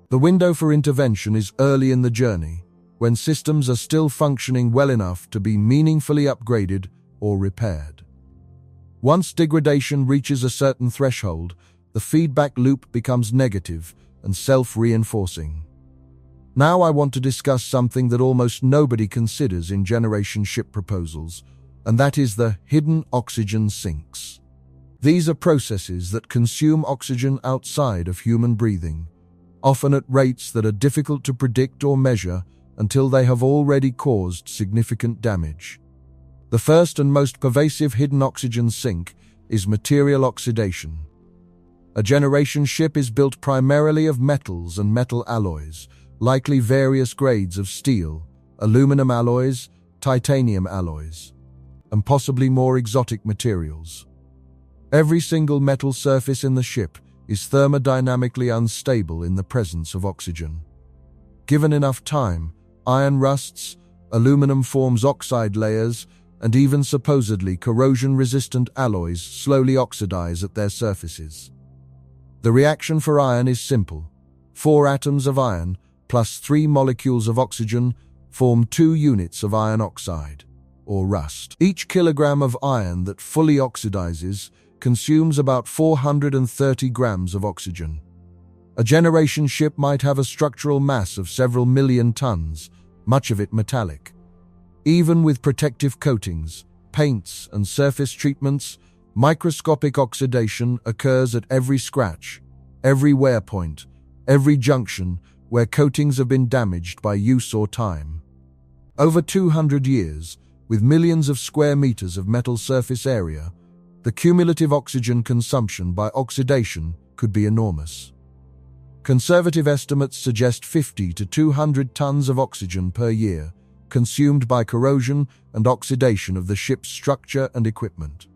The window for intervention is early in the journey, when systems are still functioning well enough to be meaningfully upgraded or repaired. Once degradation reaches a certain threshold, the feedback loop becomes negative and self-reinforcing. Now I want to discuss something that almost nobody considers in generation ship proposals, and that is the hidden oxygen sinks. These are processes that consume oxygen outside of human breathing, often at rates that are difficult to predict or measure until they have already caused significant damage. The first and most pervasive hidden oxygen sink is material oxidation. A generation ship is built primarily of metals and metal alloys, likely various grades of steel, aluminum alloys, titanium alloys, and possibly more exotic materials. Every single metal surface in the ship is thermodynamically unstable in the presence of oxygen. Given enough time, iron rusts, aluminum forms oxide layers, and even supposedly corrosion-resistant alloys slowly oxidize at their surfaces. The reaction for iron is simple. 4 atoms of iron plus 3 molecules of oxygen form 2 units of iron oxide, or rust. Each kilogram of iron that fully oxidizes consumes about 430 grams of oxygen. A generation ship might have a structural mass of several million tons, much of it metallic. Even with protective coatings, paints, and surface treatments, microscopic oxidation occurs at every scratch, every wear point, every junction where coatings have been damaged by use or time. Over 200 years, with millions of square meters of metal surface area, the cumulative oxygen consumption by oxidation could be enormous. Conservative estimates suggest 50 to 200 tons of oxygen per year, consumed by corrosion and oxidation of the ship's structure and equipment.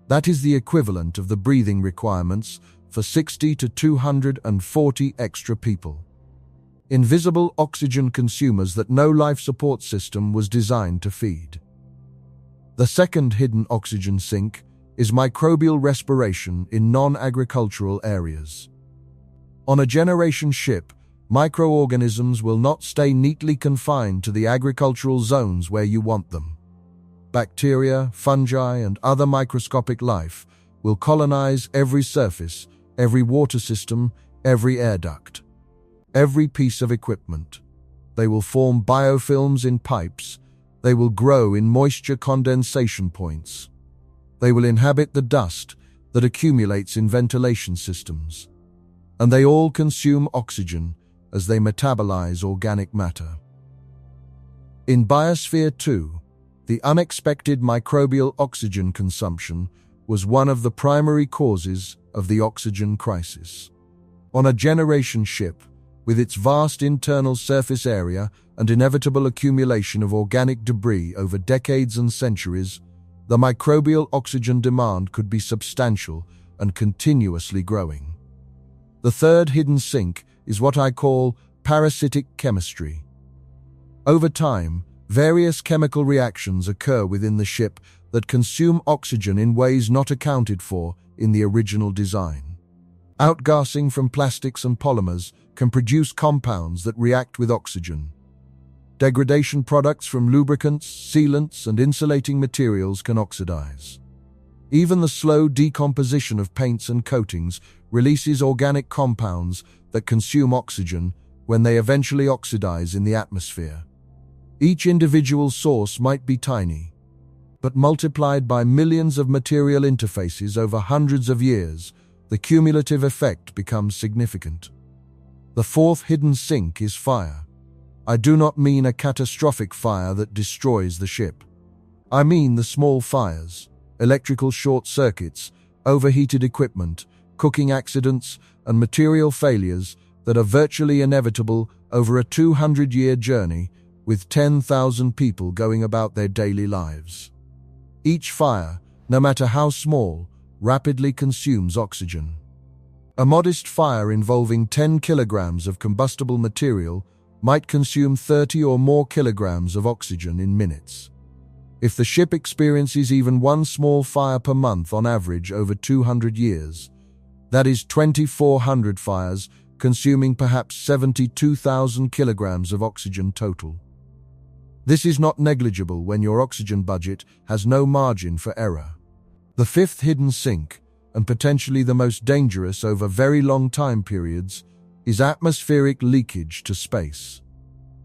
That is the equivalent of the breathing requirements for 60 to 240 extra people. Invisible oxygen consumers that no life support system was designed to feed. The second hidden oxygen sink is microbial respiration in non-agricultural areas. On a generation ship, microorganisms will not stay neatly confined to the agricultural zones where you want them. Bacteria, fungi, and other microscopic life will colonize every surface, every water system, every air duct, every piece of equipment. They will form biofilms in pipes. They will grow in moisture condensation points. They will inhabit the dust that accumulates in ventilation systems. And they all consume oxygen as they metabolize organic matter. In Biosphere 2, the unexpected microbial oxygen consumption was one of the primary causes of the oxygen crisis. On a generation ship, with its vast internal surface area and inevitable accumulation of organic debris over decades and centuries, the microbial oxygen demand could be substantial and continuously growing. The third hidden sink is what I call parasitic chemistry. Over time, various chemical reactions occur within the ship that consume oxygen in ways not accounted for in the original design. Outgassing from plastics and polymers can produce compounds that react with oxygen. Degradation products from lubricants, sealants, and insulating materials can oxidize. Even the slow decomposition of paints and coatings releases organic compounds that consume oxygen when they eventually oxidize in the atmosphere. Each individual source might be tiny, but multiplied by millions of material interfaces over hundreds of years, the cumulative effect becomes significant. The fourth hidden sink is fire. I do not mean a catastrophic fire that destroys the ship. I mean the small fires, electrical short circuits, overheated equipment, cooking accidents, and material failures that are virtually inevitable over a 200-year journey with 10,000 people going about their daily lives. Each fire, no matter how small, rapidly consumes oxygen. A modest fire involving 10 kilograms of combustible material might consume 30 or more kilograms of oxygen in minutes. If the ship experiences even one small fire per month on average over 200 years, that is 2,400 fires consuming perhaps 72,000 kilograms of oxygen total. This is not negligible when your oxygen budget has no margin for error. The fifth hidden sink, and potentially the most dangerous over very long time periods, is atmospheric leakage to space.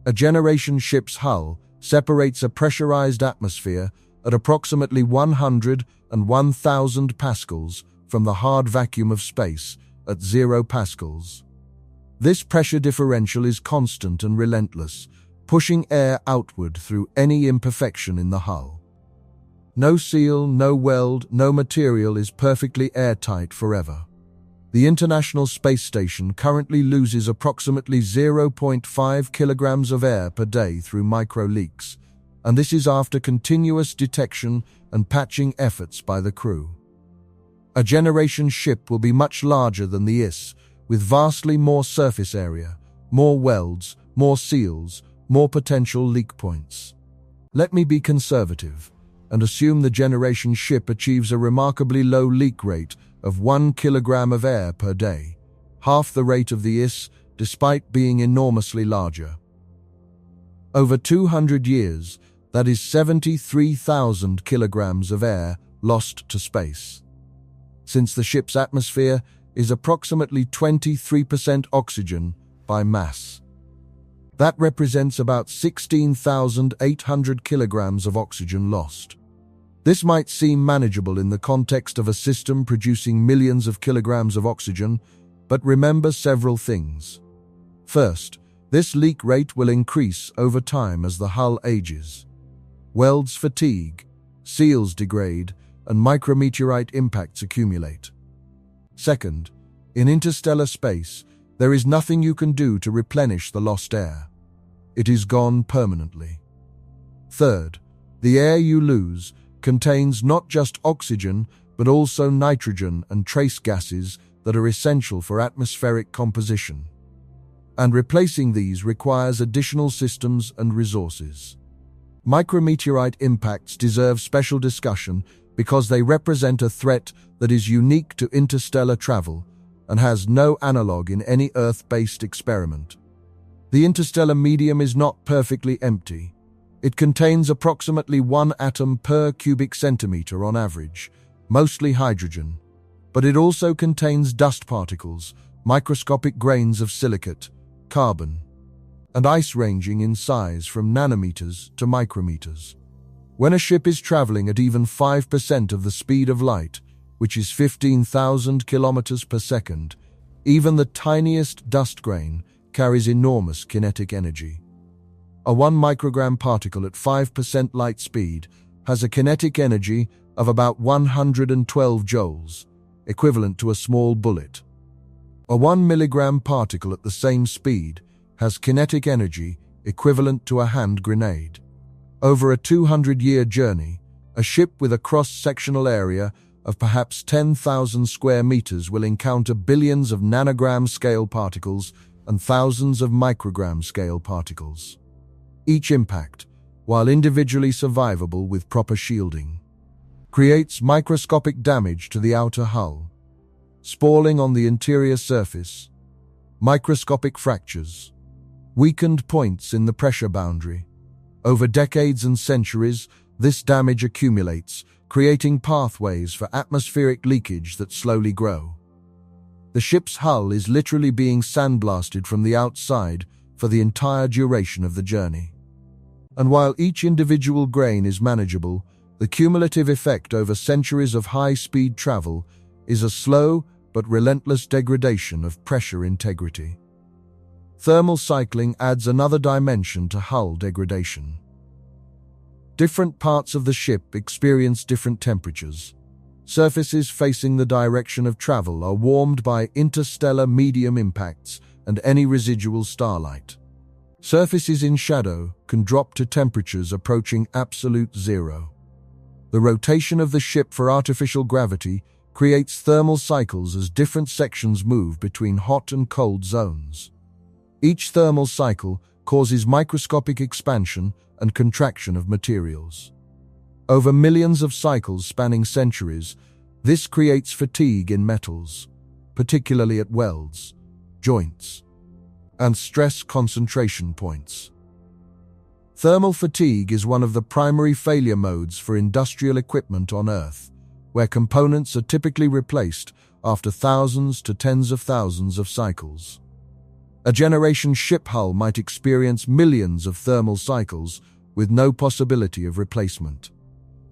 A generation ship's hull separates a pressurized atmosphere at approximately 100 and 1,000 pascals from the hard vacuum of space at 0 pascals. This pressure differential is constant and relentless, pushing air outward through any imperfection in the hull. No seal, no weld, no material is perfectly airtight forever. The International Space Station currently loses approximately 0.5 kilograms of air per day through micro-leaks, and this is after continuous detection and patching efforts by the crew. A generation ship will be much larger than the IS, with vastly more surface area, more welds, more seals, more potential leak points. Let me be conservative and assume the generation ship achieves a remarkably low leak rate of 1 kilogram of air per day, half the rate of the IS despite being enormously larger. Over 200 years, that is 73,000 kilograms of air lost to space. Since the ship's atmosphere is approximately 23% oxygen by mass. That represents about 16,800 kilograms of oxygen lost. This might seem manageable in the context of a system producing millions of kilograms of oxygen, but remember several things. First, this leak rate will increase over time as the hull ages. Welds fatigue, seals degrade, and micrometeorite impacts accumulate. Second, in interstellar space, there is nothing you can do to replenish the lost air. It is gone permanently. Third, the air you lose contains not just oxygen, but also nitrogen and trace gases that are essential for atmospheric composition. And replacing these requires additional systems and resources. Micrometeorite impacts deserve special discussion because they represent a threat that is unique to interstellar travel and has no analog in any Earth-based experiment. The interstellar medium is not perfectly empty. It contains approximately 1 atom per cubic centimeter on average, mostly hydrogen, but it also contains dust particles, microscopic grains of silicate, carbon, and ice ranging in size from nanometers to micrometers. When a ship is traveling at even 5% of the speed of light, which is 15,000 kilometers per second, even the tiniest dust grain carries enormous kinetic energy. A 1 microgram particle at 5% light speed has a kinetic energy of about 112 joules, equivalent to a small bullet. A 1 milligram particle at the same speed has kinetic energy equivalent to a hand grenade. Over a 200-year journey, a ship with a cross-sectional area of perhaps 10,000 square meters will encounter billions of nanogram-scale particles and thousands of microgram-scale particles. Each impact, while individually survivable with proper shielding, creates microscopic damage to the outer hull, spalling on the interior surface, microscopic fractures, weakened points in the pressure boundary. Over decades and centuries, this damage accumulates, creating pathways for atmospheric leakage that slowly grow. The ship's hull is literally being sandblasted from the outside for the entire duration of the journey. And while each individual grain is manageable, the cumulative effect over centuries of high-speed travel is a slow but relentless degradation of pressure integrity. Thermal cycling adds another dimension to hull degradation. Different parts of the ship experience different temperatures. Surfaces facing the direction of travel are warmed by interstellar medium impacts and any residual starlight. Surfaces in shadow can drop to temperatures approaching absolute zero. The rotation of the ship for artificial gravity creates thermal cycles as different sections move between hot and cold zones. Each thermal cycle causes microscopic expansion and contraction of materials. Over millions of cycles spanning centuries, this creates fatigue in metals, particularly at welds, joints, and stress concentration points. Thermal fatigue is one of the primary failure modes for industrial equipment on Earth, where components are typically replaced after thousands to tens of thousands of cycles. A generation ship hull might experience millions of thermal cycles with no possibility of replacement.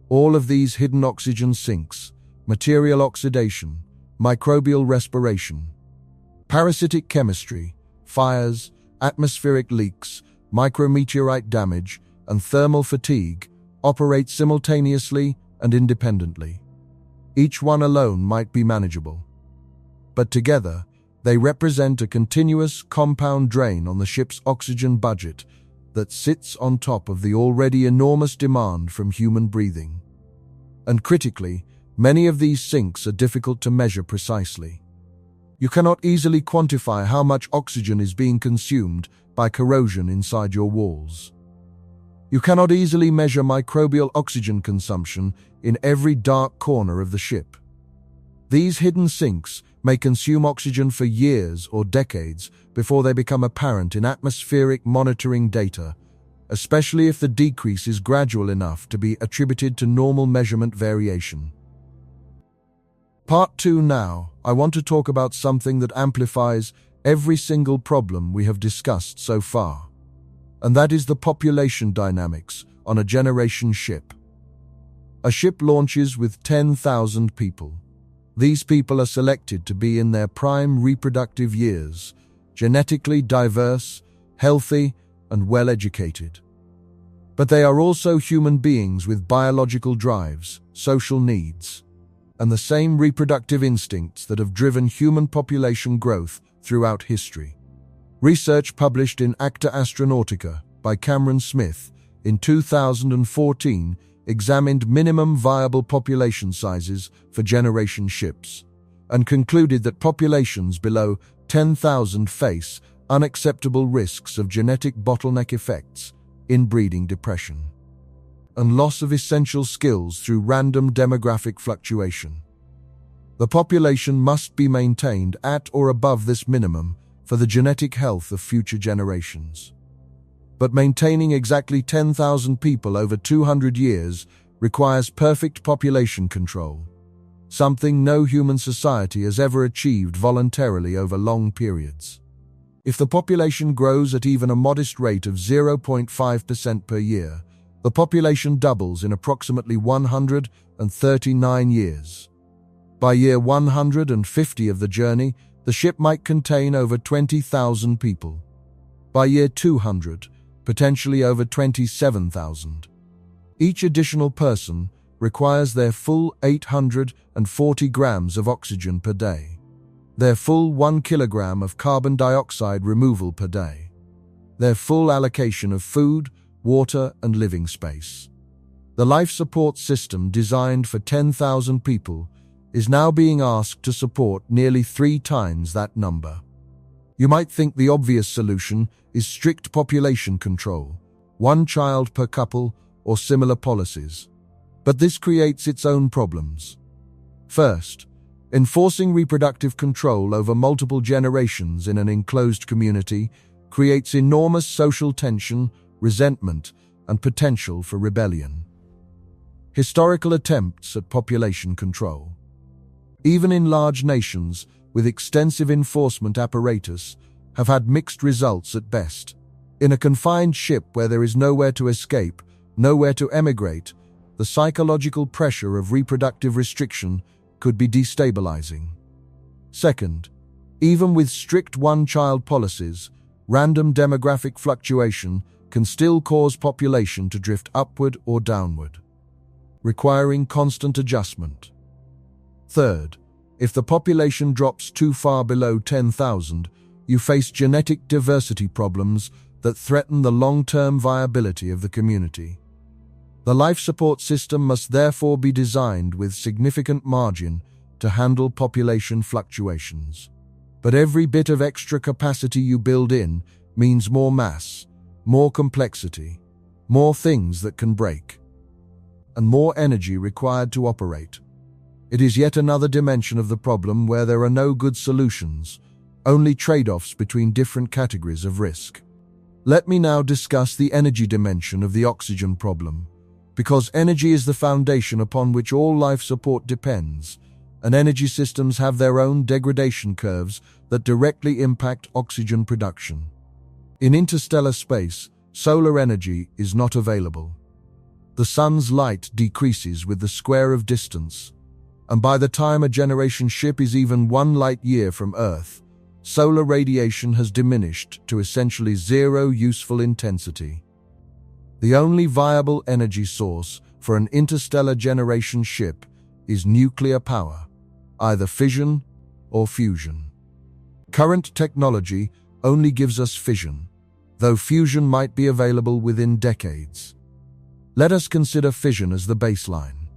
All of these hidden oxygen sinks, material oxidation, microbial respiration, parasitic chemistry, fires, atmospheric leaks, micrometeorite damage, and thermal fatigue operate simultaneously and independently. Each one alone might be manageable, but together they represent a continuous compound drain on the ship's oxygen budget that sits on top of the already enormous demand from human breathing. And critically, many of these sinks are difficult to measure precisely. You cannot easily quantify how much oxygen is being consumed by corrosion inside your walls. You cannot easily measure microbial oxygen consumption in every dark corner of the ship. These hidden sinks may consume oxygen for years or decades before they become apparent in atmospheric monitoring data, especially if the decrease is gradual enough to be attributed to normal measurement variation. Part 2 now, I want to talk about something that amplifies every single problem we have discussed so far, and that is the population dynamics on a generation ship. A ship launches with 10,000 people. These people are selected to be in their prime reproductive years, genetically diverse, healthy, and well-educated. But they are also human beings with biological drives, social needs, and the same reproductive instincts that have driven human population growth throughout history. Research published in Acta Astronautica by Cameron Smith in 2014 examined minimum viable population sizes for generation ships and concluded that populations below 10,000 face unacceptable risks of genetic bottleneck effects, inbreeding depression, and loss of essential skills through random demographic fluctuation. The population must be maintained at or above this minimum for the genetic health of future generations. But maintaining exactly 10,000 people over 200 years requires perfect population control, something no human society has ever achieved voluntarily over long periods. If the population grows at even a modest rate of 0.5% per year, the population doubles in approximately 139 years. By year 150 of the journey, the ship might contain over 20,000 people. By year 200, potentially over 27,000. Each additional person requires their full 840 grams of oxygen per day, their full 1 kilogram of carbon dioxide removal per day, their full allocation of food, water, and living space. The life support system designed for 10,000 people is now being asked to support nearly 3 times that number. You might think the obvious solution is strict population control, 1 child per couple, or similar policies. But this creates its own problems. First, enforcing reproductive control over multiple generations in an enclosed community creates enormous social tension, resentment, and potential for rebellion. Historical attempts at population control. Even in large nations with extensive enforcement apparatus, have had mixed results at best. In a confined ship where there is nowhere to escape, nowhere to emigrate, the psychological pressure of reproductive restriction could be destabilizing. Second, even with strict one-child policies, random demographic fluctuation can still cause population to drift upward or downward, requiring constant adjustment. Third, if the population drops too far below 10,000, you face genetic diversity problems that threaten the long-term viability of the community. The life support system must therefore be designed with significant margin to handle population fluctuations. But every bit of extra capacity you build in means more mass, more complexity, more things that can break, and more energy required to operate. It is yet another dimension of the problem where there are no good solutions, only trade-offs between different categories of risk. Let me now discuss the energy dimension of the oxygen problem, because energy is the foundation upon which all life support depends, and energy systems have their own degradation curves that directly impact oxygen production. In interstellar space, solar energy is not available. The sun's light decreases with the square of distance, and by the time a generation ship is even 1 light-year from Earth, solar radiation has diminished to essentially zero useful intensity. The only viable energy source for an interstellar generation ship is nuclear power, either fission or fusion. Current technology only gives us fission, though fusion might be available within decades. Let us consider fission as the baseline.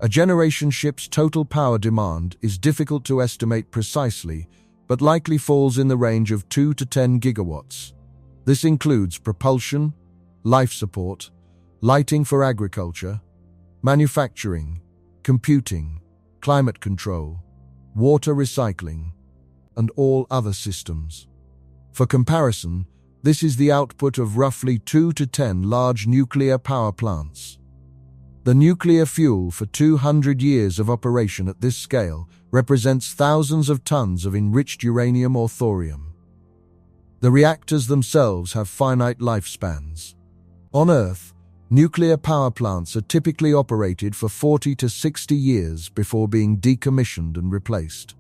A generation ship's total power demand is difficult to estimate precisely, but likely falls in the range of 2 to 10 gigawatts. This includes propulsion, life support, lighting for agriculture, manufacturing, computing, climate control, water recycling, and all other systems. For comparison, this is the output of roughly 2 to 10 large nuclear power plants. The nuclear fuel for 200 years of operation at this scale represents thousands of tons of enriched uranium or thorium. The reactors themselves have finite lifespans. On Earth, Nuclear power plants are typically operated for 40 to 60 years before being decommissioned and replaced.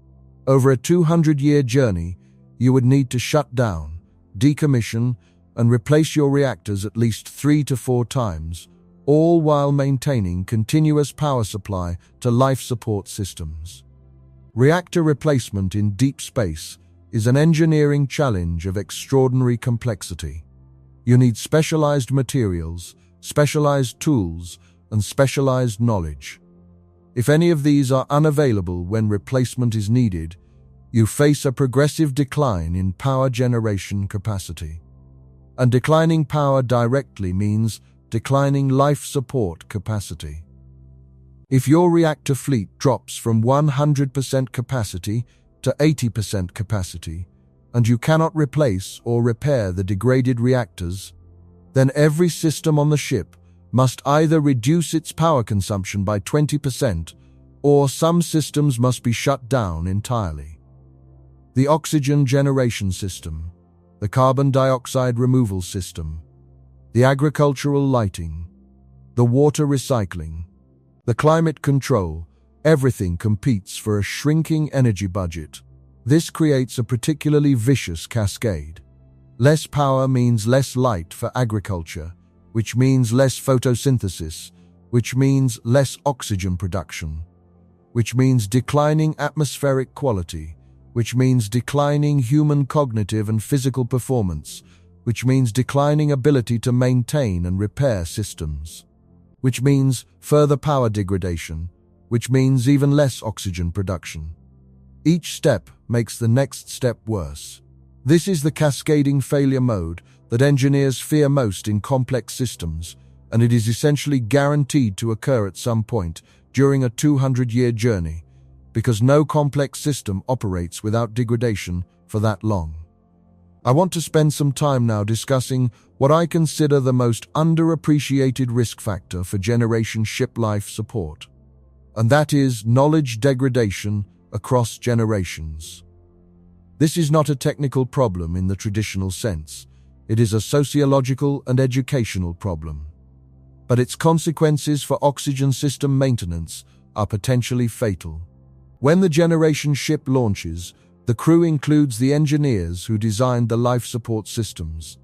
Over a 200-year journey, you would need to shut down, decommission, and replace your reactors at least 3 to 4 times, all while maintaining continuous power supply to life support systems. Reactor replacement in deep space is an engineering challenge of extraordinary complexity. You need specialized materials, specialized tools, and specialized knowledge. If any of these are unavailable when replacement is needed, you face a progressive decline in power generation capacity. And declining power directly means declining life support capacity. If your reactor fleet drops from 100% capacity to 80% capacity, and you cannot replace or repair the degraded reactors, then every system on the ship must either reduce its power consumption by 20%, or some systems must be shut down entirely. The oxygen generation system, the carbon dioxide removal system, the agricultural lighting, the water recycling, the climate control, everything competes for a shrinking energy budget. This creates a particularly vicious cascade. Less power means less light for agriculture, which means less photosynthesis, which means less oxygen production, which means declining atmospheric quality, which means declining human cognitive and physical performance, which means declining ability to maintain and repair systems, which means further power degradation, which means even less oxygen production. Each step makes the next step worse. This is the cascading failure mode that engineers fear most in complex systems, and it is essentially guaranteed to occur at some point during a 200-year journey, because no complex system operates without degradation for that long. I want to spend some time now discussing what I consider the most underappreciated risk factor for generation ship life support, and that is knowledge degradation across generations. This is not a technical problem in the traditional sense. It is a sociological and educational problem. But its consequences for oxygen system maintenance are potentially fatal. When the generation ship launches, the crew includes the engineers who designed the life support systems,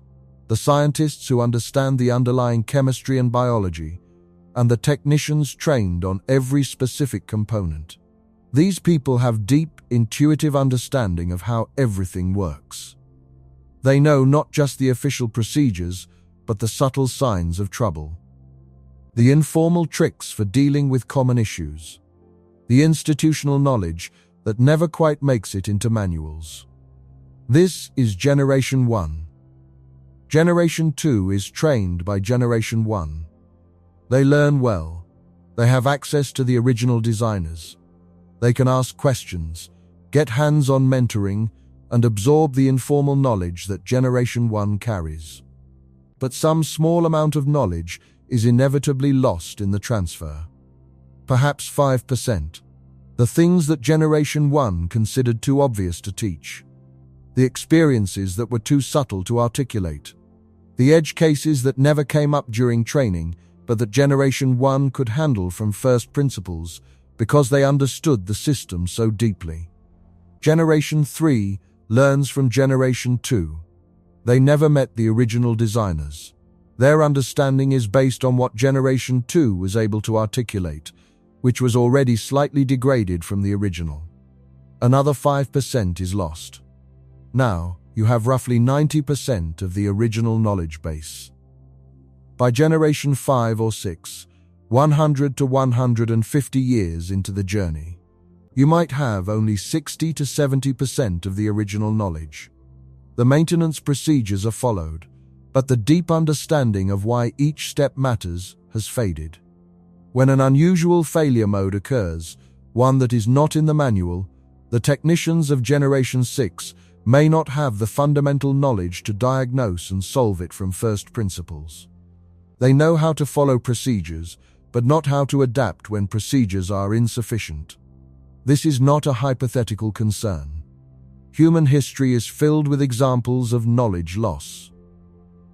the scientists who understand the underlying chemistry and biology, and the technicians trained on every specific component. These people have deep, intuitive understanding of how everything works. They know not just the official procedures, but the subtle signs of trouble, the informal tricks for dealing with common issues, the institutional knowledge that never quite makes it into manuals. This is Generation 1. Generation 2 is trained by Generation 1. They learn well. They have access to the original designers. They can ask questions, get hands-on mentoring, and absorb the informal knowledge that Generation 1 carries. But some small amount of knowledge is inevitably lost in the transfer. Perhaps 5%. The things that Generation 1 considered too obvious to teach. The experiences that were too subtle to articulate. The edge cases that never came up during training, but that Generation 1 could handle from first principles because they understood the system so deeply. Generation 3 learns from Generation 2. They never met the original designers. Their understanding is based on what Generation 2 was able to articulate, which was already slightly degraded from the original. Another 5% is lost. Now, you have roughly 90% of the original knowledge base. By Generation 5 or 6, 100 to 150 years into the journey, you might have only 60 to 70% of the original knowledge. The maintenance procedures are followed, but the deep understanding of why each step matters has faded. When an unusual failure mode occurs, one that is not in the manual, the technicians of Generation 6 may not have the fundamental knowledge to diagnose and solve it from first principles. They know how to follow procedures, but not how to adapt when procedures are insufficient. This is not a hypothetical concern. Human history is filled with examples of knowledge loss.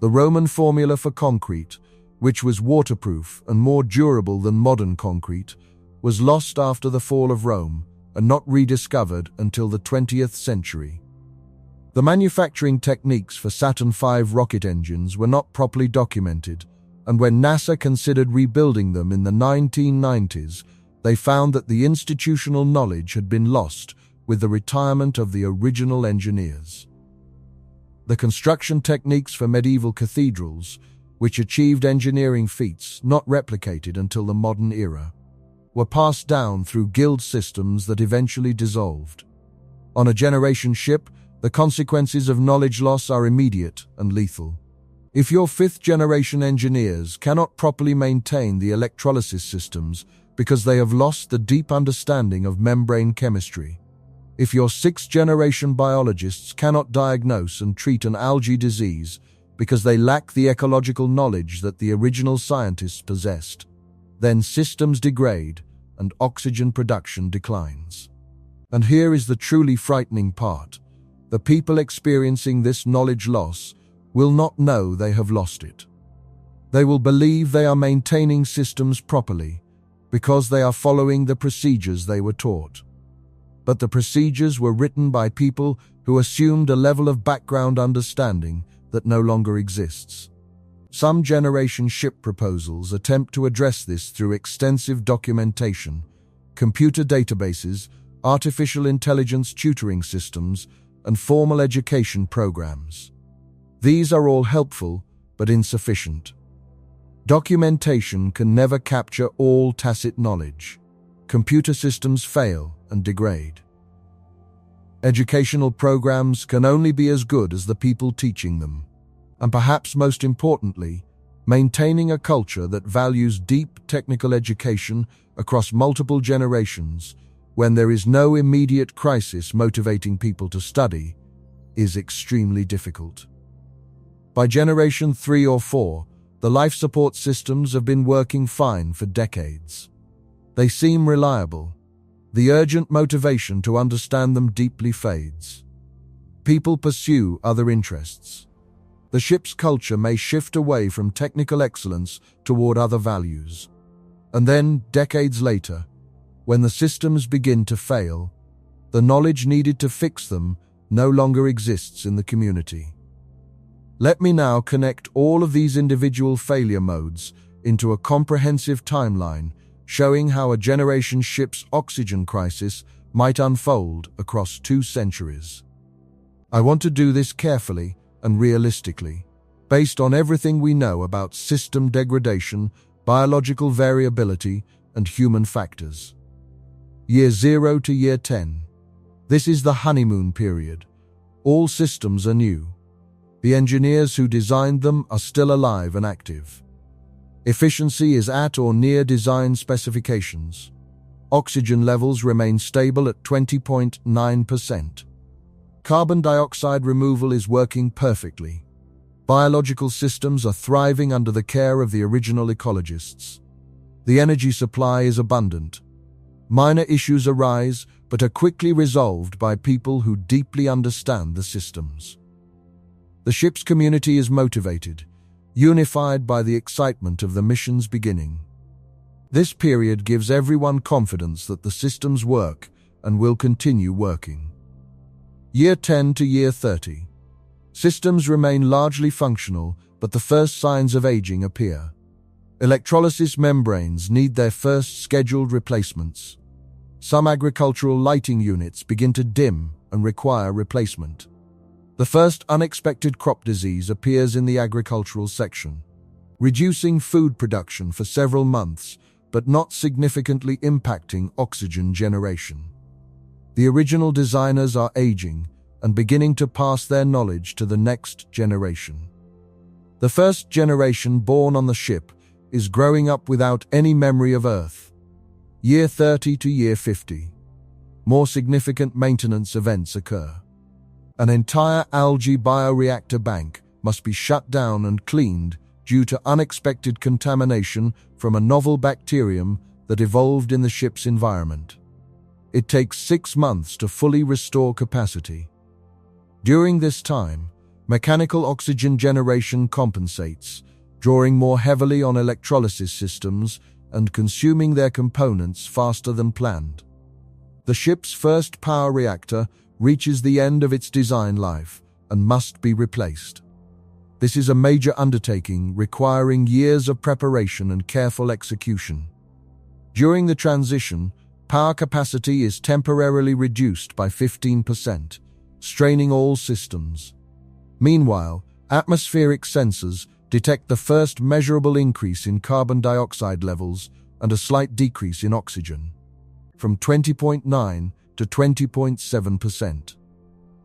The Roman formula for concrete, which was waterproof and more durable than modern concrete, was lost after the fall of Rome and not rediscovered until the 20th century. The manufacturing techniques for Saturn V rocket engines were not properly documented, and when NASA considered rebuilding them in the 1990s, they found that the institutional knowledge had been lost with the retirement of the original engineers. The construction techniques for medieval cathedrals, which achieved engineering feats not replicated until the modern era, were passed down through guild systems that eventually dissolved. On a generation ship, the consequences of knowledge loss are immediate and lethal. If your fifth-generation engineers cannot properly maintain the electrolysis systems because they have lost the deep understanding of membrane chemistry, if your sixth-generation biologists cannot diagnose and treat an algae disease because they lack the ecological knowledge that the original scientists possessed, then systems degrade and oxygen production declines. And here is the truly frightening part. The people experiencing this knowledge loss will not know they have lost it. They will believe they are maintaining systems properly because they are following the procedures they were taught. But the procedures were written by people who assumed a level of background understanding that no longer exists. Some generation ship proposals attempt to address this through extensive documentation, computer databases, artificial intelligence tutoring systems, and formal education programs. These are all helpful, but insufficient. Documentation can never capture all tacit knowledge. Computer systems fail and degrade. Educational programs can only be as good as the people teaching them. And perhaps most importantly, maintaining a culture that values deep technical education across multiple generations when there is no immediate crisis motivating people to study is extremely difficult. By generation 3 or 4, the life support systems have been working fine for decades. They seem reliable. The urgent motivation to understand them deeply fades. People pursue other interests. The ship's culture may shift away from technical excellence toward other values. And then, decades later, when the systems begin to fail, the knowledge needed to fix them no longer exists in the community. Let me now connect all of these individual failure modes into a comprehensive timeline showing how a generation ship's oxygen crisis might unfold across 2 centuries. I want to do this carefully and realistically, based on everything we know about system degradation, biological variability, and human factors. Year 0 to year 10. This is the honeymoon period. All systems are new. The engineers who designed them are still alive and active. Efficiency is at or near design specifications. Oxygen levels remain stable at 20.9%. Carbon dioxide removal is working perfectly. Biological systems are thriving under the care of the original ecologists. The energy supply is abundant. Minor issues arise, but are quickly resolved by people who deeply understand the systems. The ship's community is motivated, unified by the excitement of the mission's beginning. This period gives everyone confidence that the systems work and will continue working. Year 10 to year 30. Systems remain largely functional, but the first signs of aging appear. Electrolysis membranes need their first scheduled replacements. Some agricultural lighting units begin to dim and require replacement. The first unexpected crop disease appears in the agricultural section, reducing food production for several months, but not significantly impacting oxygen generation. The original designers are aging and beginning to pass their knowledge to the next generation. The first generation born on the ship is growing up without any memory of Earth. Year 30 to year 50. More significant maintenance events occur. An entire algae bioreactor bank must be shut down and cleaned due to unexpected contamination from a novel bacterium that evolved in the ship's environment. It takes 6 months to fully restore capacity. During this time, mechanical oxygen generation compensates, drawing more heavily on electrolysis systems and consuming their components faster than planned. The ship's first power reactor reaches the end of its design life and must be replaced. This is a major undertaking requiring years of preparation and careful execution. During the transition, power capacity is temporarily reduced by 15%, straining all systems. Meanwhile, atmospheric sensors detect the first measurable increase in carbon dioxide levels and a slight decrease in oxygen, from 20.9 to 20.7%.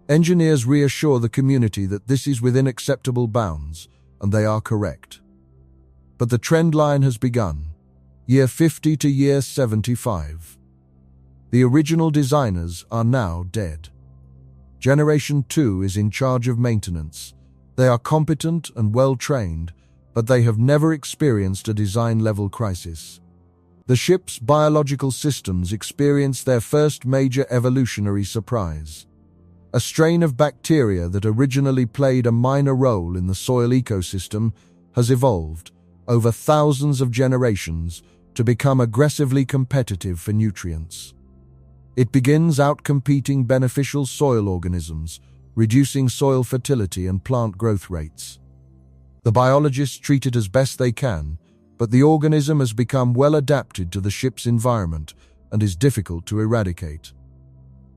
Engineers reassure the community that this is within acceptable bounds, and they are correct. But the trend line has begun, year 50 to year 75. The original designers are now dead. Generation 2 is in charge of maintenance. They are competent and well-trained, but they have never experienced a design-level crisis. The ship's biological systems experience their first major evolutionary surprise. A strain of bacteria that originally played a minor role in the soil ecosystem has evolved, over thousands of generations, to become aggressively competitive for nutrients. It begins outcompeting beneficial soil organisms, reducing soil fertility and plant growth rates. The biologists treat it as best they can, but the organism has become well adapted to the ship's environment and is difficult to eradicate.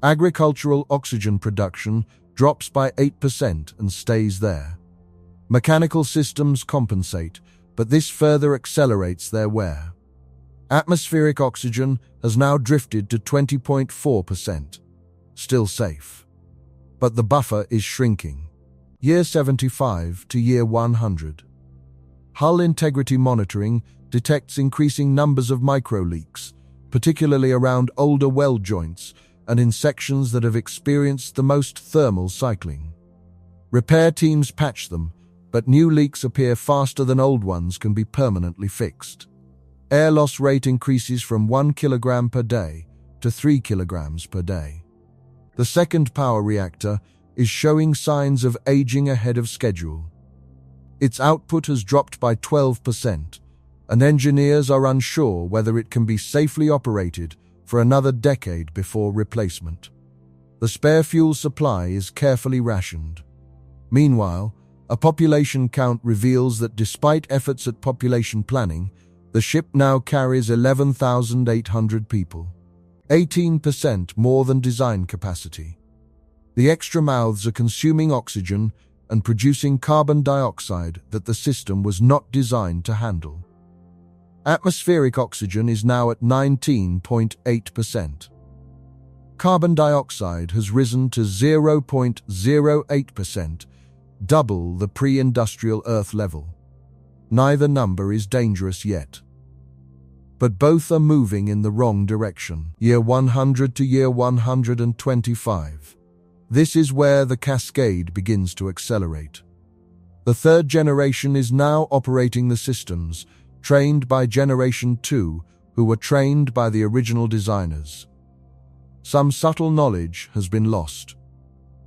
Agricultural oxygen production drops by 8% and stays there. Mechanical systems compensate, but this further accelerates their wear. Atmospheric oxygen has now drifted to 20.4%, still safe. But the buffer is shrinking, year 75 to year 100. Hull integrity monitoring detects increasing numbers of micro-leaks, particularly around older weld joints and in sections that have experienced the most thermal cycling. Repair teams patch them, but new leaks appear faster than old ones can be permanently fixed. Air loss rate increases from 1 kilogram per day to 3 kilograms per day. The second power reactor is showing signs of aging ahead of schedule. Its output has dropped by 12%, and engineers are unsure whether it can be safely operated for another decade before replacement. The spare fuel supply is carefully rationed. Meanwhile, a population count reveals that despite efforts at population planning, the ship now carries 11,800 people, 18% more than design capacity. The extra mouths are consuming oxygen and producing carbon dioxide that the system was not designed to handle. Atmospheric oxygen is now at 19.8%. Carbon dioxide has risen to 0.08%, double the pre-industrial Earth level. Neither number is dangerous yet. But both are moving in the wrong direction, year 100 to year 125. This is where the cascade begins to accelerate. The third generation is now operating the systems, trained by Generation 2, who were trained by the original designers. Some subtle knowledge has been lost.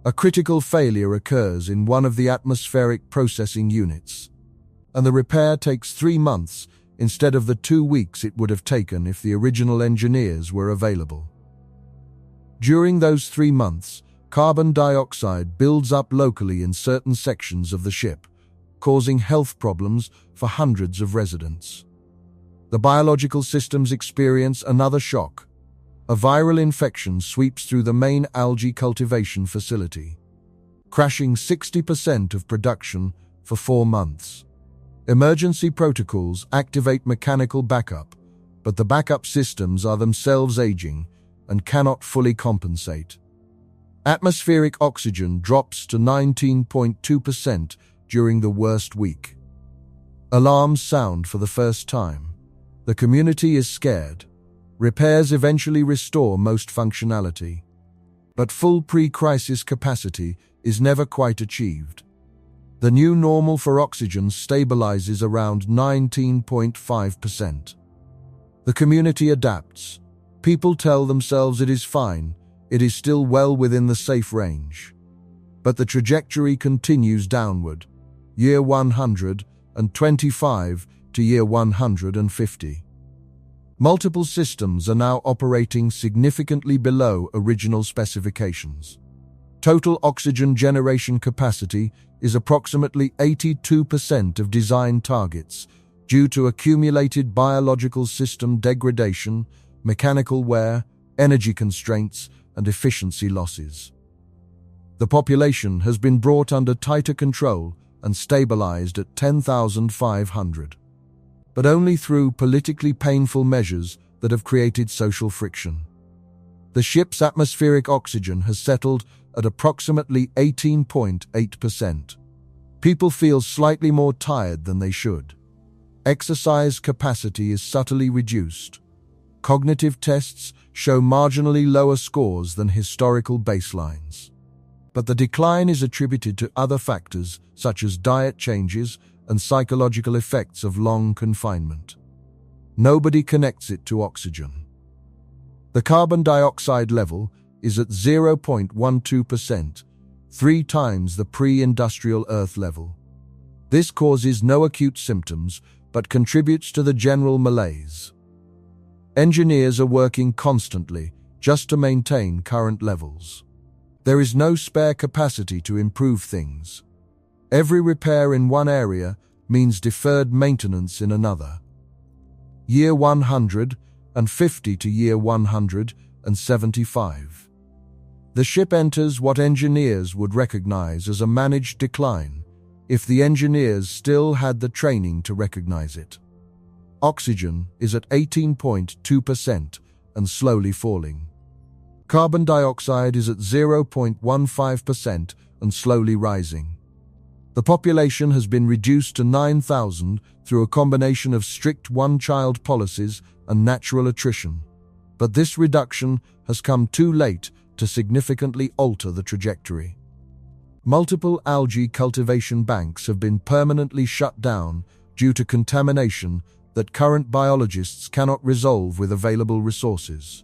A critical failure occurs in one of the atmospheric processing units, and the repair takes 3 months instead of the 2 weeks it would have taken if the original engineers were available. During those 3 months, carbon dioxide builds up locally in certain sections of the ship, causing health problems for hundreds of residents. The biological systems experience another shock. A viral infection sweeps through the main algae cultivation facility, crashing 60% of production for 4 months. Emergency protocols activate mechanical backup, but the backup systems are themselves aging and cannot fully compensate. Atmospheric oxygen drops to 19.2% during the worst week. Alarms sound for the first time. The community is scared. Repairs eventually restore most functionality. But full pre-crisis capacity is never quite achieved. The new normal for oxygen stabilizes around 19.5%. The community adapts. People tell themselves it is fine, it is still well within the safe range. But the trajectory continues downward. Year 100, and 25 to year 150. Multiple systems are now operating significantly below original specifications. Total oxygen generation capacity is approximately 82% of design targets due to accumulated biological system degradation, mechanical wear, energy constraints, and efficiency losses. The population has been brought under tighter control and stabilized at 10,500, but only through politically painful measures that have created social friction. The ship's atmospheric oxygen has settled at approximately 18.8%. People feel slightly more tired than they should. Exercise capacity is subtly reduced. Cognitive tests show marginally lower scores than historical baselines. But the decline is attributed to other factors such as diet changes and psychological effects of long confinement. Nobody connects it to oxygen. The carbon dioxide level is at 0.12%, 3 times the pre-industrial Earth level. This causes no acute symptoms, but contributes to the general malaise. Engineers are working constantly just to maintain current levels. There is no spare capacity to improve things. Every repair in one area means deferred maintenance in another. Year 150 to year 175. The ship enters what engineers would recognize as a managed decline, if the engineers still had the training to recognize it. Oxygen is at 18.2% and slowly falling. Carbon dioxide is at 0.15% and slowly rising. The population has been reduced to 9,000 through a combination of strict one-child policies and natural attrition. But this reduction has come too late to significantly alter the trajectory. Multiple algae cultivation banks have been permanently shut down due to contamination that current biologists cannot resolve with available resources.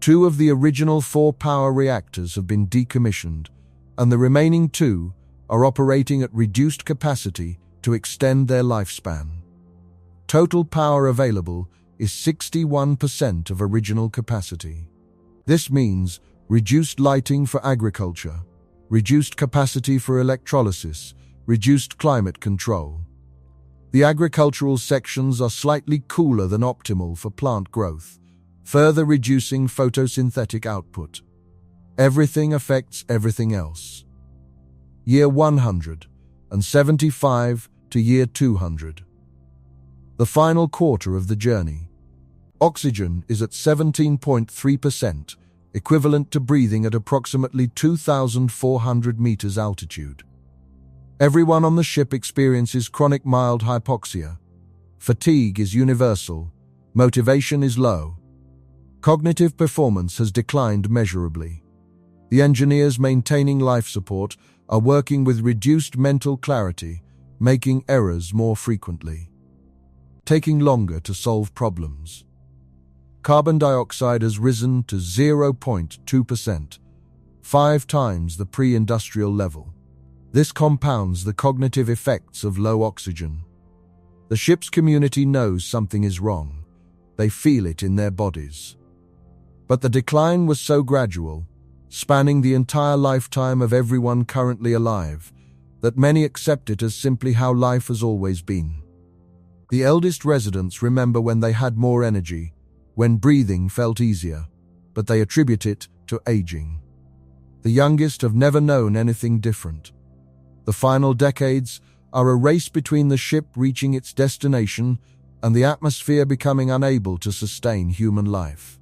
2 of the original 4 power reactors have been decommissioned, and the remaining 2 are operating at reduced capacity to extend their lifespan. Total power available is 61% of original capacity. This means reduced lighting for agriculture, reduced capacity for electrolysis, reduced climate control. The agricultural sections are slightly cooler than optimal for plant growth, further reducing photosynthetic output. Everything affects everything else. Year 175 to year 200. The final quarter of the journey. Oxygen is at 17.3%, equivalent to breathing at approximately 2,400 meters altitude. Everyone on the ship experiences chronic mild hypoxia. Fatigue is universal. Motivation is low. Cognitive performance has declined measurably. The engineers maintaining life support are working with reduced mental clarity, making errors more frequently. Taking longer to solve problems. Carbon dioxide has risen to 0.2%, 5 times the pre-industrial level. This compounds the cognitive effects of low oxygen. The ship's community knows something is wrong. They feel it in their bodies. But the decline was so gradual, spanning the entire lifetime of everyone currently alive, that many accept it as simply how life has always been. The eldest residents remember when they had more energy, when breathing felt easier, but they attribute it to aging. The youngest have never known anything different. The final decades are a race between the ship reaching its destination and the atmosphere becoming unable to sustain human life.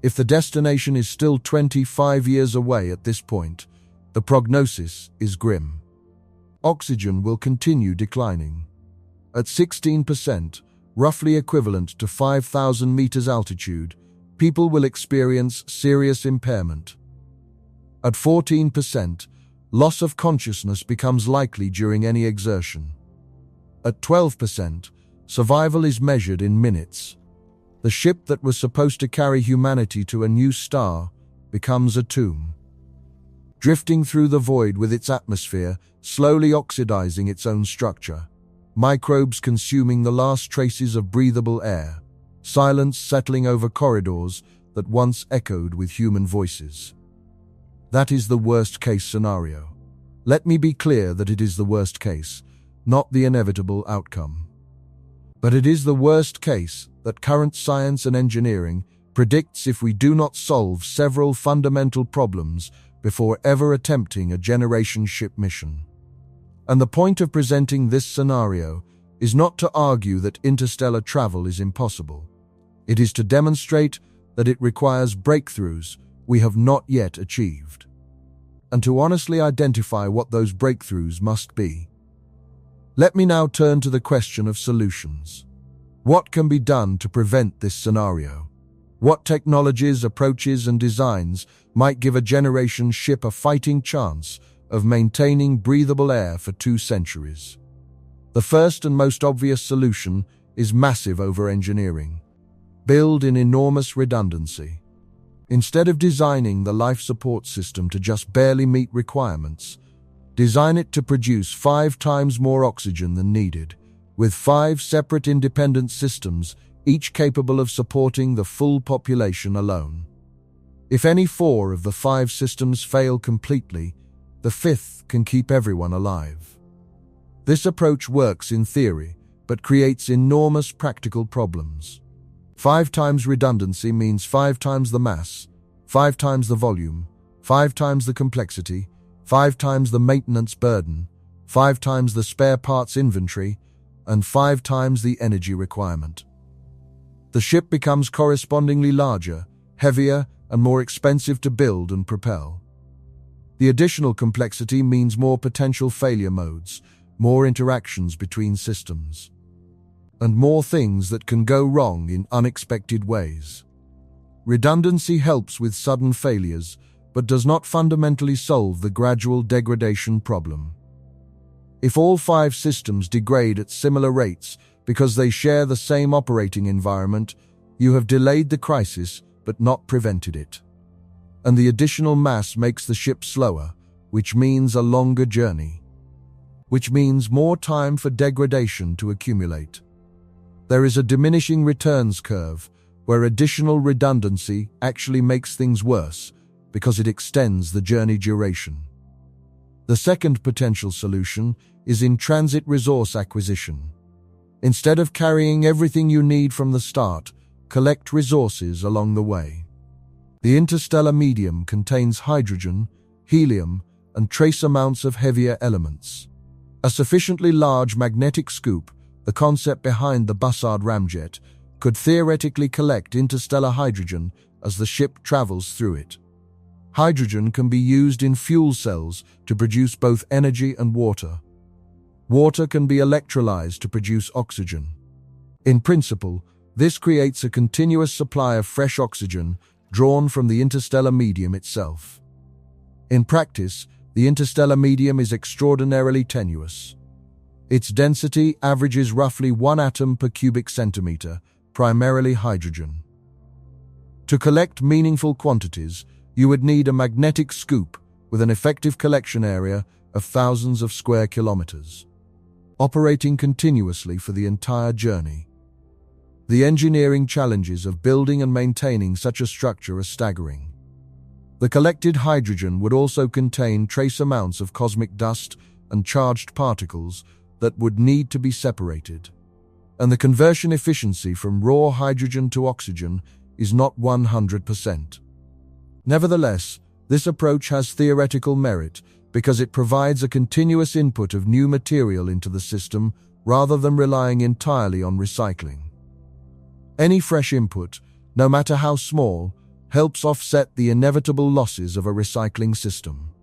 If the destination is still 25 years away at this point, the prognosis is grim. Oxygen will continue declining. At 16%, roughly equivalent to 5,000 meters altitude, people will experience serious impairment. At 14%, loss of consciousness becomes likely during any exertion. At 12%, survival is measured in minutes. The ship that was supposed to carry humanity to a new star becomes a tomb, drifting through the void with its atmosphere, slowly oxidizing its own structure. microbes consuming the last traces of breathable air, silence settling over corridors that once echoed with human voices. That is the worst-case scenario. Let me be clear that it is the worst case, not the inevitable outcome. But it is the worst case that current science and engineering predicts if we do not solve several fundamental problems before ever attempting a generation ship mission. And the point of presenting this scenario is not to argue that interstellar travel is impossible. It is to demonstrate that it requires breakthroughs we have not yet achieved, and to honestly identify what those breakthroughs must be. Let me now turn to the question of solutions. What can be done to prevent this scenario? What technologies, approaches, and designs might give a generation ship a fighting chance of maintaining breathable air for 2 centuries? The first and most obvious solution is massive over-engineering. Build in enormous redundancy. Instead of designing the life support system to just barely meet requirements, design it to produce 5 times more oxygen than needed, with 5 separate independent systems, each capable of supporting the full population alone. If any 4 of the 5 systems fail completely, the 5th can keep everyone alive. This approach works in theory, but creates enormous practical problems. 5 times redundancy means 5 times the mass, 5 times the volume, 5 times the complexity, 5 times the maintenance burden, 5 times the spare parts inventory, and 5 times the energy requirement. The ship becomes correspondingly larger, heavier, and more expensive to build and propel. The additional complexity means more potential failure modes, more interactions between systems, and more things that can go wrong in unexpected ways. Redundancy helps with sudden failures, but does not fundamentally solve the gradual degradation problem. If all 5 systems degrade at similar rates because they share the same operating environment, you have delayed the crisis but not prevented it. And the additional mass makes the ship slower, which means a longer journey, which means more time for degradation to accumulate. There is a diminishing returns curve where additional redundancy actually makes things worse because it extends the journey duration. The second potential solution is in-transit resource acquisition. Instead of carrying everything you need from the start, collect resources along the way. The interstellar medium contains hydrogen, helium, and trace amounts of heavier elements. A sufficiently large magnetic scoop, the concept behind the Bussard ramjet, could theoretically collect interstellar hydrogen as the ship travels through it. Hydrogen can be used in fuel cells to produce both energy and water. Water can be electrolyzed to produce oxygen. In principle, this creates a continuous supply of fresh oxygen drawn from the interstellar medium itself. In practice, the interstellar medium is extraordinarily tenuous. Its density averages roughly 1 atom per cubic centimeter, primarily hydrogen. To collect meaningful quantities, you would need a magnetic scoop with an effective collection area of thousands of square kilometers, operating continuously for the entire journey. The engineering challenges of building and maintaining such a structure are staggering. The collected hydrogen would also contain trace amounts of cosmic dust and charged particles that would need to be separated. And the conversion efficiency from raw hydrogen to oxygen is not 100%. Nevertheless, this approach has theoretical merit because it provides a continuous input of new material into the system rather than relying entirely on recycling. Any fresh input, no matter how small, helps offset the inevitable losses of a recycling system.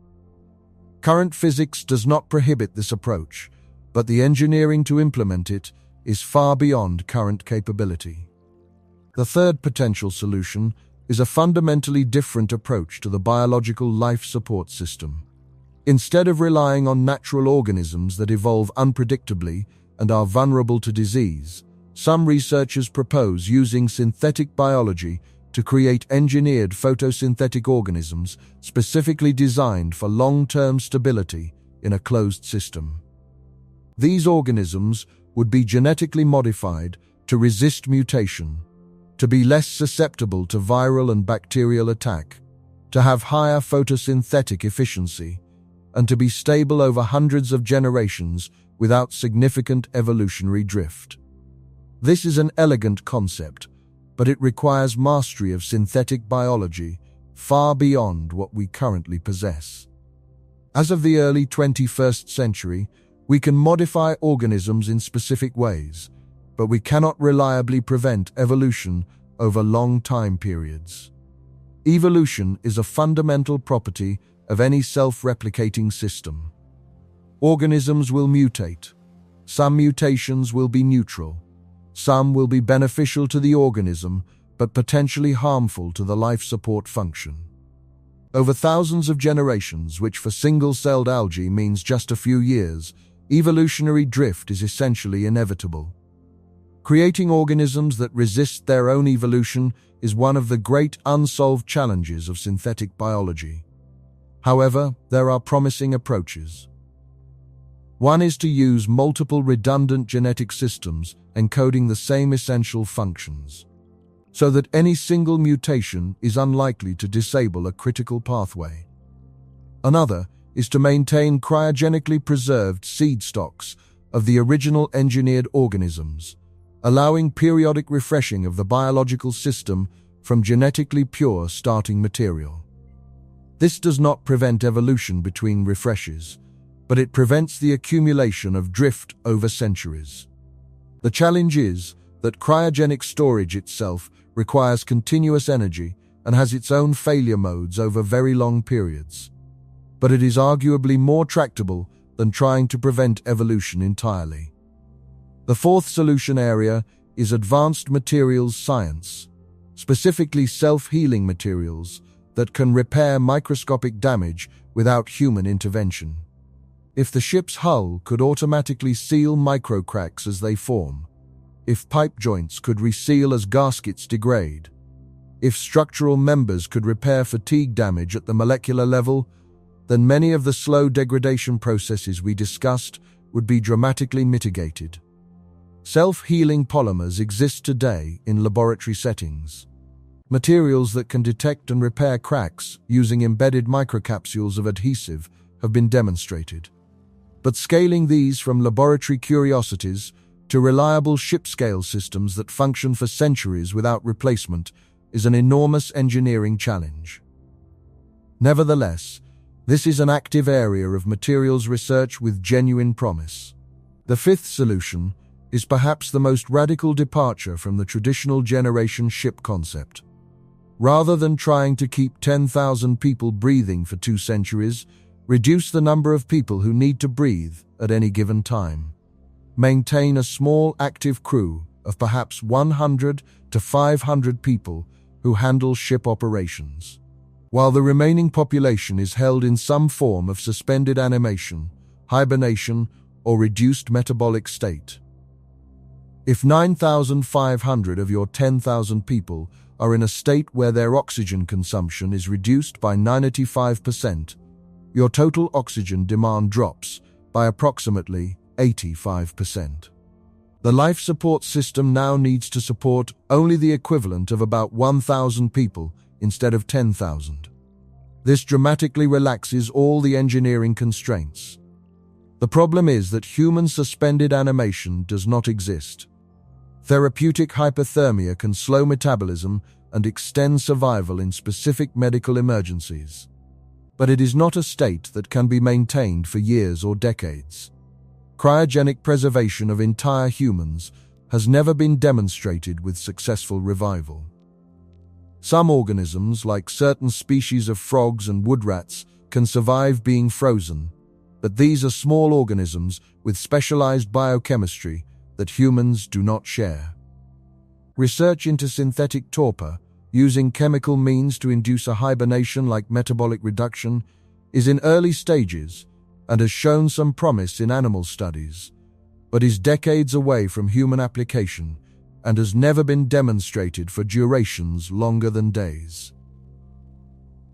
Current physics does not prohibit this approach, but the engineering to implement it is far beyond current capability. The third potential solution is a fundamentally different approach to the biological life support system. Instead of relying on natural organisms that evolve unpredictably and are vulnerable to disease, some researchers propose using synthetic biology to create engineered photosynthetic organisms specifically designed for long-term stability in a closed system. These organisms would be genetically modified to resist mutation, to be less susceptible to viral and bacterial attack, to have higher photosynthetic efficiency, and to be stable over hundreds of generations without significant evolutionary drift. This is an elegant concept, but it requires mastery of synthetic biology far beyond what we currently possess. As of the early 21st century, we can modify organisms in specific ways, but we cannot reliably prevent evolution over long time periods. Evolution is a fundamental property of any self-replicating system. Organisms will mutate. Some mutations will be neutral. Some will be beneficial to the organism, but potentially harmful to the life support function. Over thousands of generations, which for single-celled algae means just a few years, evolutionary drift is essentially inevitable. Creating organisms that resist their own evolution is one of the great unsolved challenges of synthetic biology. However, there are promising approaches. One is to use multiple redundant genetic systems encoding the same essential functions, so that any single mutation is unlikely to disable a critical pathway. Another is to maintain cryogenically preserved seed stocks of the original engineered organisms, allowing periodic refreshing of the biological system from genetically pure starting material. This does not prevent evolution between refreshes, but it prevents the accumulation of drift over centuries. The challenge is that cryogenic storage itself requires continuous energy and has its own failure modes over very long periods. But it is arguably more tractable than trying to prevent evolution entirely. The fourth solution area is advanced materials science, specifically self-healing materials that can repair microscopic damage without human intervention. If the ship's hull could automatically seal microcracks as they form, if pipe joints could reseal as gaskets degrade, if structural members could repair fatigue damage at the molecular level, then many of the slow degradation processes we discussed would be dramatically mitigated. Self-healing polymers exist today in laboratory settings. Materials that can detect and repair cracks using embedded microcapsules of adhesive have been demonstrated. But scaling these from laboratory curiosities to reliable ship-scale systems that function for centuries without replacement is an enormous engineering challenge. Nevertheless, this is an active area of materials research with genuine promise. The fifth solution is perhaps the most radical departure from the traditional generation ship concept. Rather than trying to keep 10,000 people breathing for 2 centuries, reduce the number of people who need to breathe at any given time. Maintain a small active crew of perhaps 100 to 500 people who handle ship operations, while the remaining population is held in some form of suspended animation, hibernation, or reduced metabolic state. If 9,500 of your 10,000 people are in a state where their oxygen consumption is reduced by 95%, your total oxygen demand drops by approximately 85%. The life support system now needs to support only the equivalent of about 1,000 people instead of 10,000. This dramatically relaxes all the engineering constraints. The problem is that human suspended animation does not exist. Therapeutic hypothermia can slow metabolism and extend survival in specific medical emergencies. But it is not a state that can be maintained for years or decades. Cryogenic preservation of entire humans has never been demonstrated with successful revival. Some organisms, like certain species of frogs and wood rats, can survive being frozen, but these are small organisms with specialized biochemistry that humans do not share. Research into synthetic torpor, using chemical means to induce a hibernation like metabolic reduction, is in early stages and has shown some promise in animal studies, but is decades away from human application and has never been demonstrated for durations longer than days.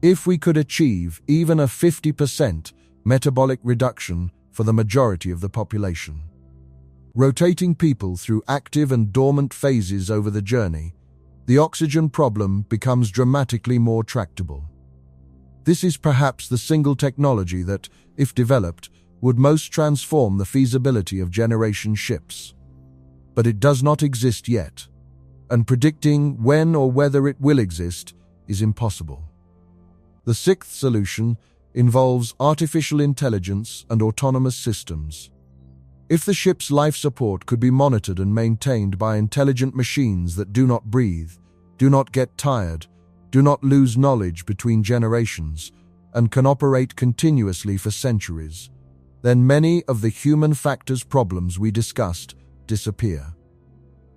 If we could achieve even a 50% metabolic reduction for the majority of the population, rotating people through active and dormant phases over the journey, the oxygen problem becomes dramatically more tractable. This is perhaps the single technology that, if developed, would most transform the feasibility of generation ships. But it does not exist yet, and predicting when or whether it will exist is impossible. The sixth solution involves artificial intelligence and autonomous systems. If the ship's life support could be monitored and maintained by intelligent machines that do not breathe, do not get tired, do not lose knowledge between generations, and can operate continuously for centuries, then many of the human factors problems we discussed disappear.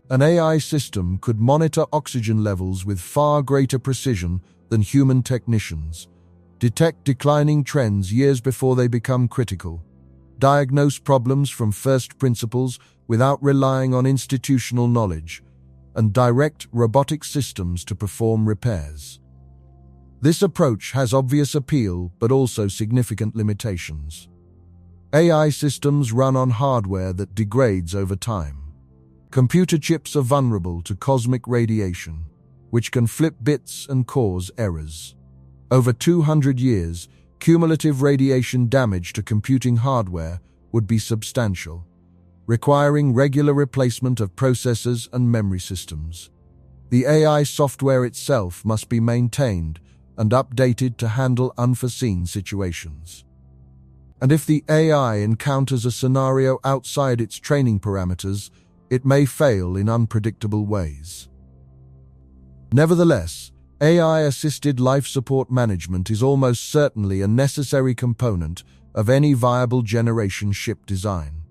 An AI system could monitor oxygen levels with far greater precision than human technicians, detect declining trends years before they become critical, diagnose problems from first principles without relying on institutional knowledge, and direct robotic systems to perform repairs. This approach has obvious appeal but also significant limitations. AI systems run on hardware that degrades over time. Computer chips are vulnerable to cosmic radiation, which can flip bits and cause errors. Over 200 years, cumulative radiation damage to computing hardware would be substantial, requiring regular replacement of processors and memory systems. The AI software itself must be maintained and updated to handle unforeseen situations. And if the AI encounters a scenario outside its training parameters, it may fail in unpredictable ways. Nevertheless, AI-assisted life support management is almost certainly a necessary component of any viable generation ship design.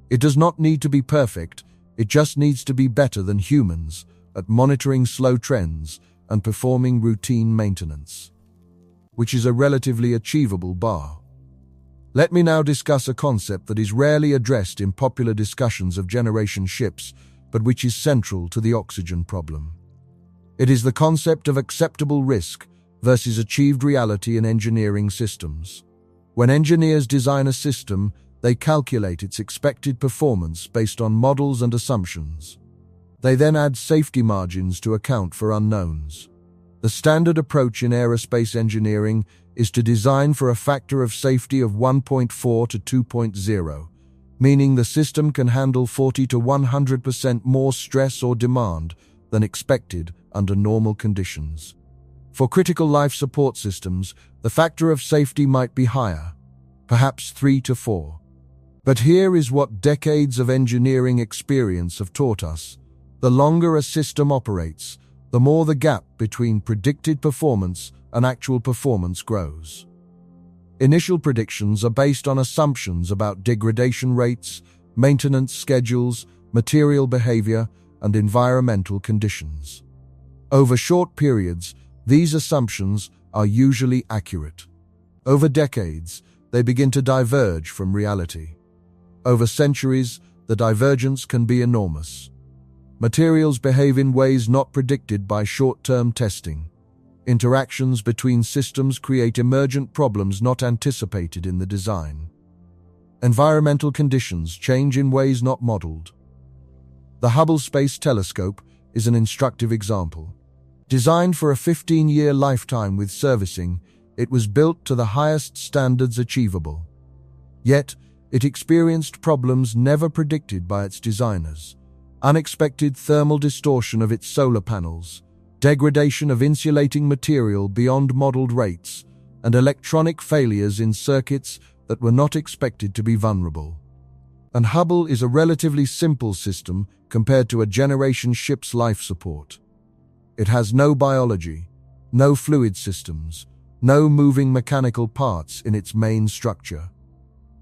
It does not need to be perfect, it just needs to be better than humans at monitoring slow trends and performing routine maintenance, which is a relatively achievable bar. Let me now discuss a concept that is rarely addressed in popular discussions of generation ships, but which is central to the oxygen problem. It is the concept of acceptable risk versus achieved reality in engineering systems. When engineers design a system, they calculate its expected performance based on models and assumptions. They then add safety margins to account for unknowns. The standard approach in aerospace engineering is to design for a factor of safety of 1.4 to 2.0, meaning the system can handle 40 to 100% more stress or demand than expected under normal conditions. For critical life support systems, the factor of safety might be higher, perhaps 3 to 4. But here is what decades of engineering experience have taught us. The longer a system operates, the more the gap between predicted performance and actual performance grows. Initial predictions are based on assumptions about degradation rates, maintenance schedules, material behavior, and environmental conditions. Over short periods, these assumptions are usually accurate. Over decades, they begin to diverge from reality. Over centuries, the divergence can be enormous. Materials behave in ways not predicted by short-term testing. Interactions between systems create emergent problems not anticipated in the design. Environmental conditions change in ways not modeled. The Hubble Space Telescope is an instructive example. Designed for a 15-year lifetime with servicing, it was built to the highest standards achievable. Yet, it experienced problems never predicted by its designers. Unexpected thermal distortion of its solar panels, degradation of insulating material beyond modeled rates, and electronic failures in circuits that were not expected to be vulnerable. And Hubble is a relatively simple system compared to a generation ship's life support. It has no biology, no fluid systems, no moving mechanical parts in its main structure.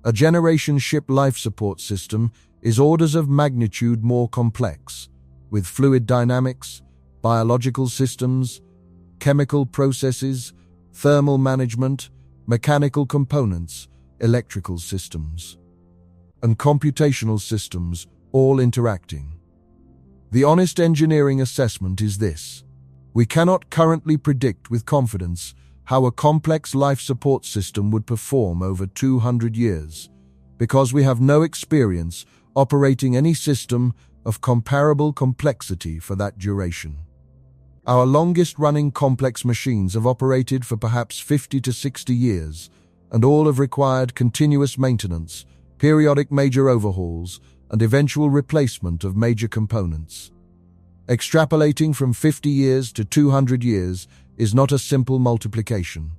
A generation ship life support system is orders of magnitude more complex, with fluid dynamics, biological systems, chemical processes, thermal management, mechanical components, electrical systems, and computational systems all interacting. The honest engineering assessment is this: we cannot currently predict with confidence how a complex life support system would perform over 200 years, because we have no experience operating any system of comparable complexity for that duration. Our longest-running complex machines have operated for perhaps 50 to 60 years, and all have required continuous maintenance, periodic major overhauls, and eventual replacement of major components. Extrapolating from 50 years to 200 years is not a simple multiplication.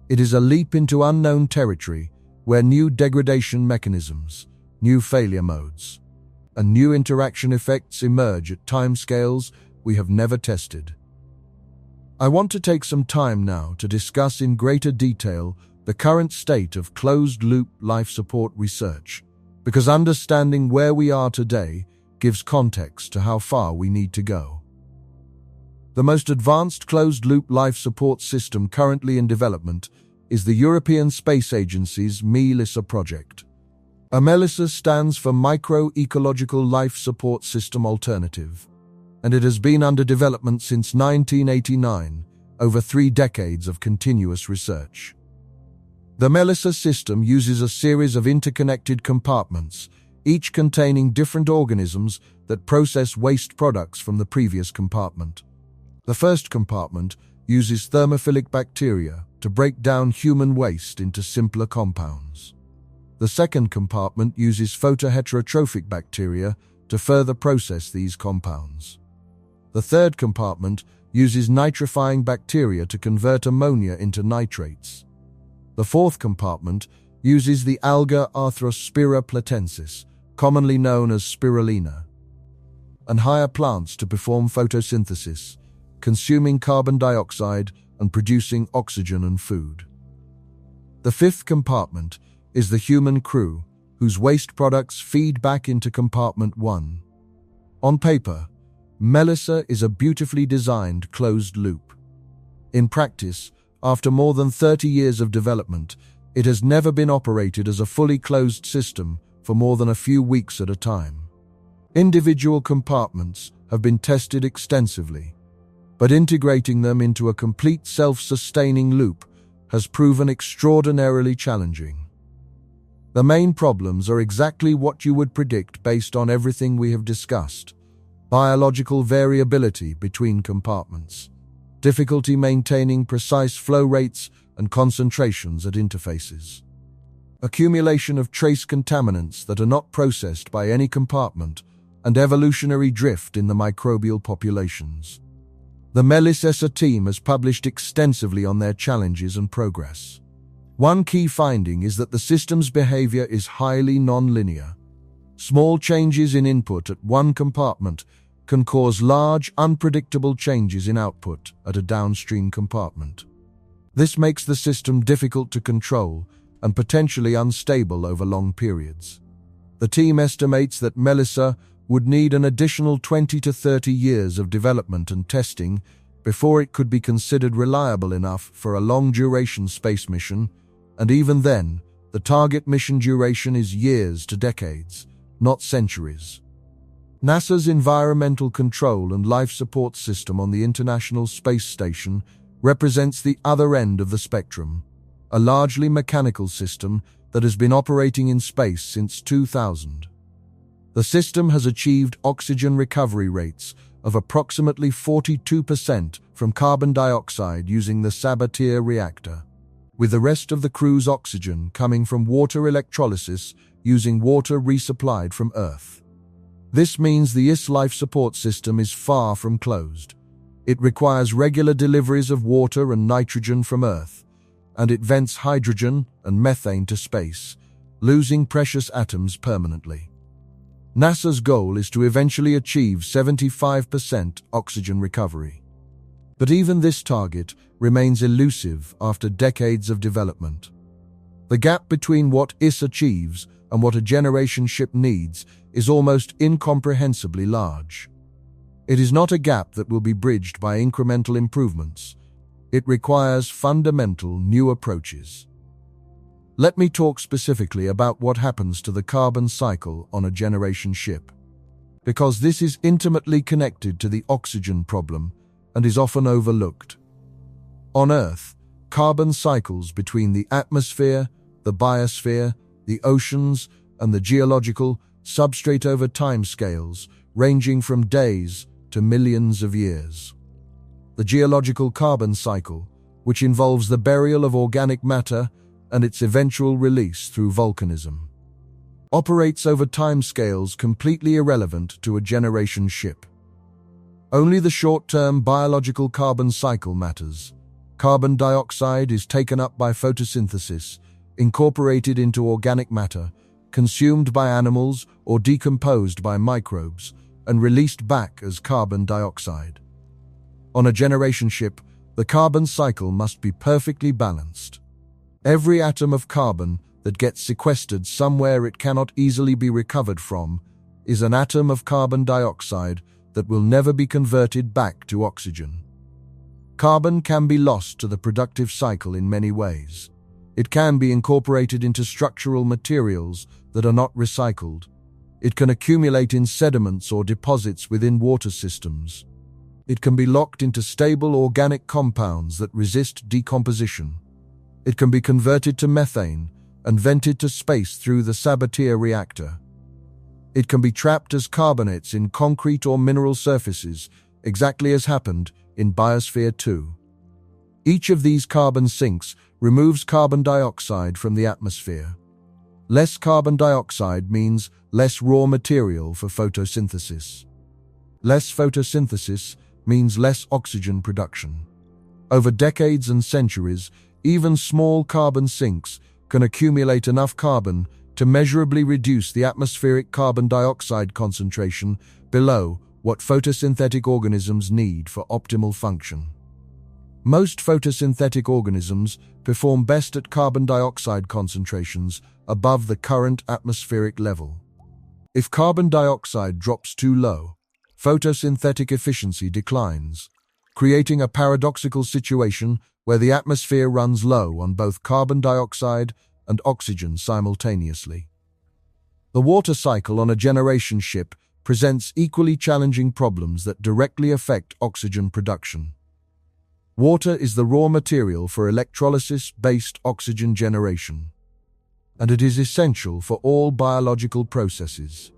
It is a leap into unknown territory where new degradation mechanisms, new failure modes, and new interaction effects emerge at timescales we have never tested. I want to take some time now to discuss in greater detail the current state of closed-loop life support research, because understanding where we are today gives context to how far we need to go. The most advanced closed-loop life support system currently in development is the European Space Agency's MELISA project. MELISA stands for Micro-Ecological Life Support System Alternative, and it has been under development since 1989, over 3 decades of continuous research. The MELISA system uses a series of interconnected compartments, each containing different organisms that process waste products from the previous compartment. The first compartment uses thermophilic bacteria to break down human waste into simpler compounds. The second compartment uses photoheterotrophic bacteria to further process these compounds. The third compartment uses nitrifying bacteria to convert ammonia into nitrates. The fourth compartment uses the alga Arthrospira platensis, commonly known as spirulina, and higher plants to perform photosynthesis, consuming carbon dioxide and producing oxygen and food. The fifth compartment is the human crew, whose waste products feed back into compartment 1. On paper, MELISA is a beautifully designed closed loop. In practice, after more than 30 years of development, it has never been operated as a fully closed system for more than a few weeks at a time. Individual compartments have been tested extensively, but integrating them into a complete self-sustaining loop has proven extraordinarily challenging. The main problems are exactly what you would predict based on everything we have discussed: biological variability between compartments, difficulty maintaining precise flow rates and concentrations at interfaces, accumulation of trace contaminants that are not processed by any compartment, and evolutionary drift in the microbial populations. The MELISA team has published extensively on their challenges and progress. One key finding is that the system's behavior is highly non-linear. Small changes in input at one compartment can cause large, unpredictable changes in output at a downstream compartment. This makes the system difficult to control and potentially unstable over long periods. The team estimates that MELISA would need an additional 20 to 30 years of development and testing before it could be considered reliable enough for a long-duration space mission, and even then, the target mission duration is years to decades, not centuries. NASA's Environmental Control and Life Support System on the International Space Station represents the other end of the spectrum, a largely mechanical system that has been operating in space since 2000. The system has achieved oxygen recovery rates of approximately 42% from carbon dioxide using the Sabatier reactor, with the rest of the crew's oxygen coming from water electrolysis using water resupplied from Earth. This means the IS life support system is far from closed. It requires regular deliveries of water and nitrogen from Earth, and it vents hydrogen and methane to space, losing precious atoms permanently. NASA's goal is to eventually achieve 75% oxygen recovery. But even this target remains elusive after decades of development. The gap between what IS achieves and what a generation ship needs is almost incomprehensibly large. It is not a gap that will be bridged by incremental improvements. It requires fundamental new approaches. Let me talk specifically about what happens to the carbon cycle on a generation ship, because this is intimately connected to the oxygen problem and is often overlooked. On Earth, carbon cycles between the atmosphere, the biosphere, the oceans, and the geological substrate over timescales ranging from days to millions of years. The geological carbon cycle, which involves the burial of organic matter and its eventual release through volcanism, operates over timescales completely irrelevant to a generation ship. Only the short-term biological carbon cycle matters. Carbon dioxide is taken up by photosynthesis, incorporated into organic matter, consumed by animals or decomposed by microbes, and released back as carbon dioxide. On a generation ship, the carbon cycle must be perfectly balanced. Every atom of carbon that gets sequestered somewhere it cannot easily be recovered from is an atom of carbon dioxide that will never be converted back to oxygen. Carbon can be lost to the productive cycle in many ways. It can be incorporated into structural materials that are not recycled. It can accumulate in sediments or deposits within water systems. It can be locked into stable organic compounds that resist decomposition. It can be converted to methane and vented to space through the Sabatier reactor. It can be trapped as carbonates in concrete or mineral surfaces, exactly as happened in Biosphere 2. Each of these carbon sinks removes carbon dioxide from the atmosphere. Less carbon dioxide means less raw material for photosynthesis. Less photosynthesis means less oxygen production. Over decades and centuries, even small carbon sinks can accumulate enough carbon to measurably reduce the atmospheric carbon dioxide concentration below what photosynthetic organisms need for optimal function. Most photosynthetic organisms perform best at carbon dioxide concentrations above the current atmospheric level. If carbon dioxide drops too low, photosynthetic efficiency declines, creating a paradoxical situation where the atmosphere runs low on both carbon dioxide and oxygen simultaneously. The water cycle on a generation ship presents equally challenging problems that directly affect oxygen production. Water is the raw material for electrolysis-based oxygen generation, and it is essential for all biological processes.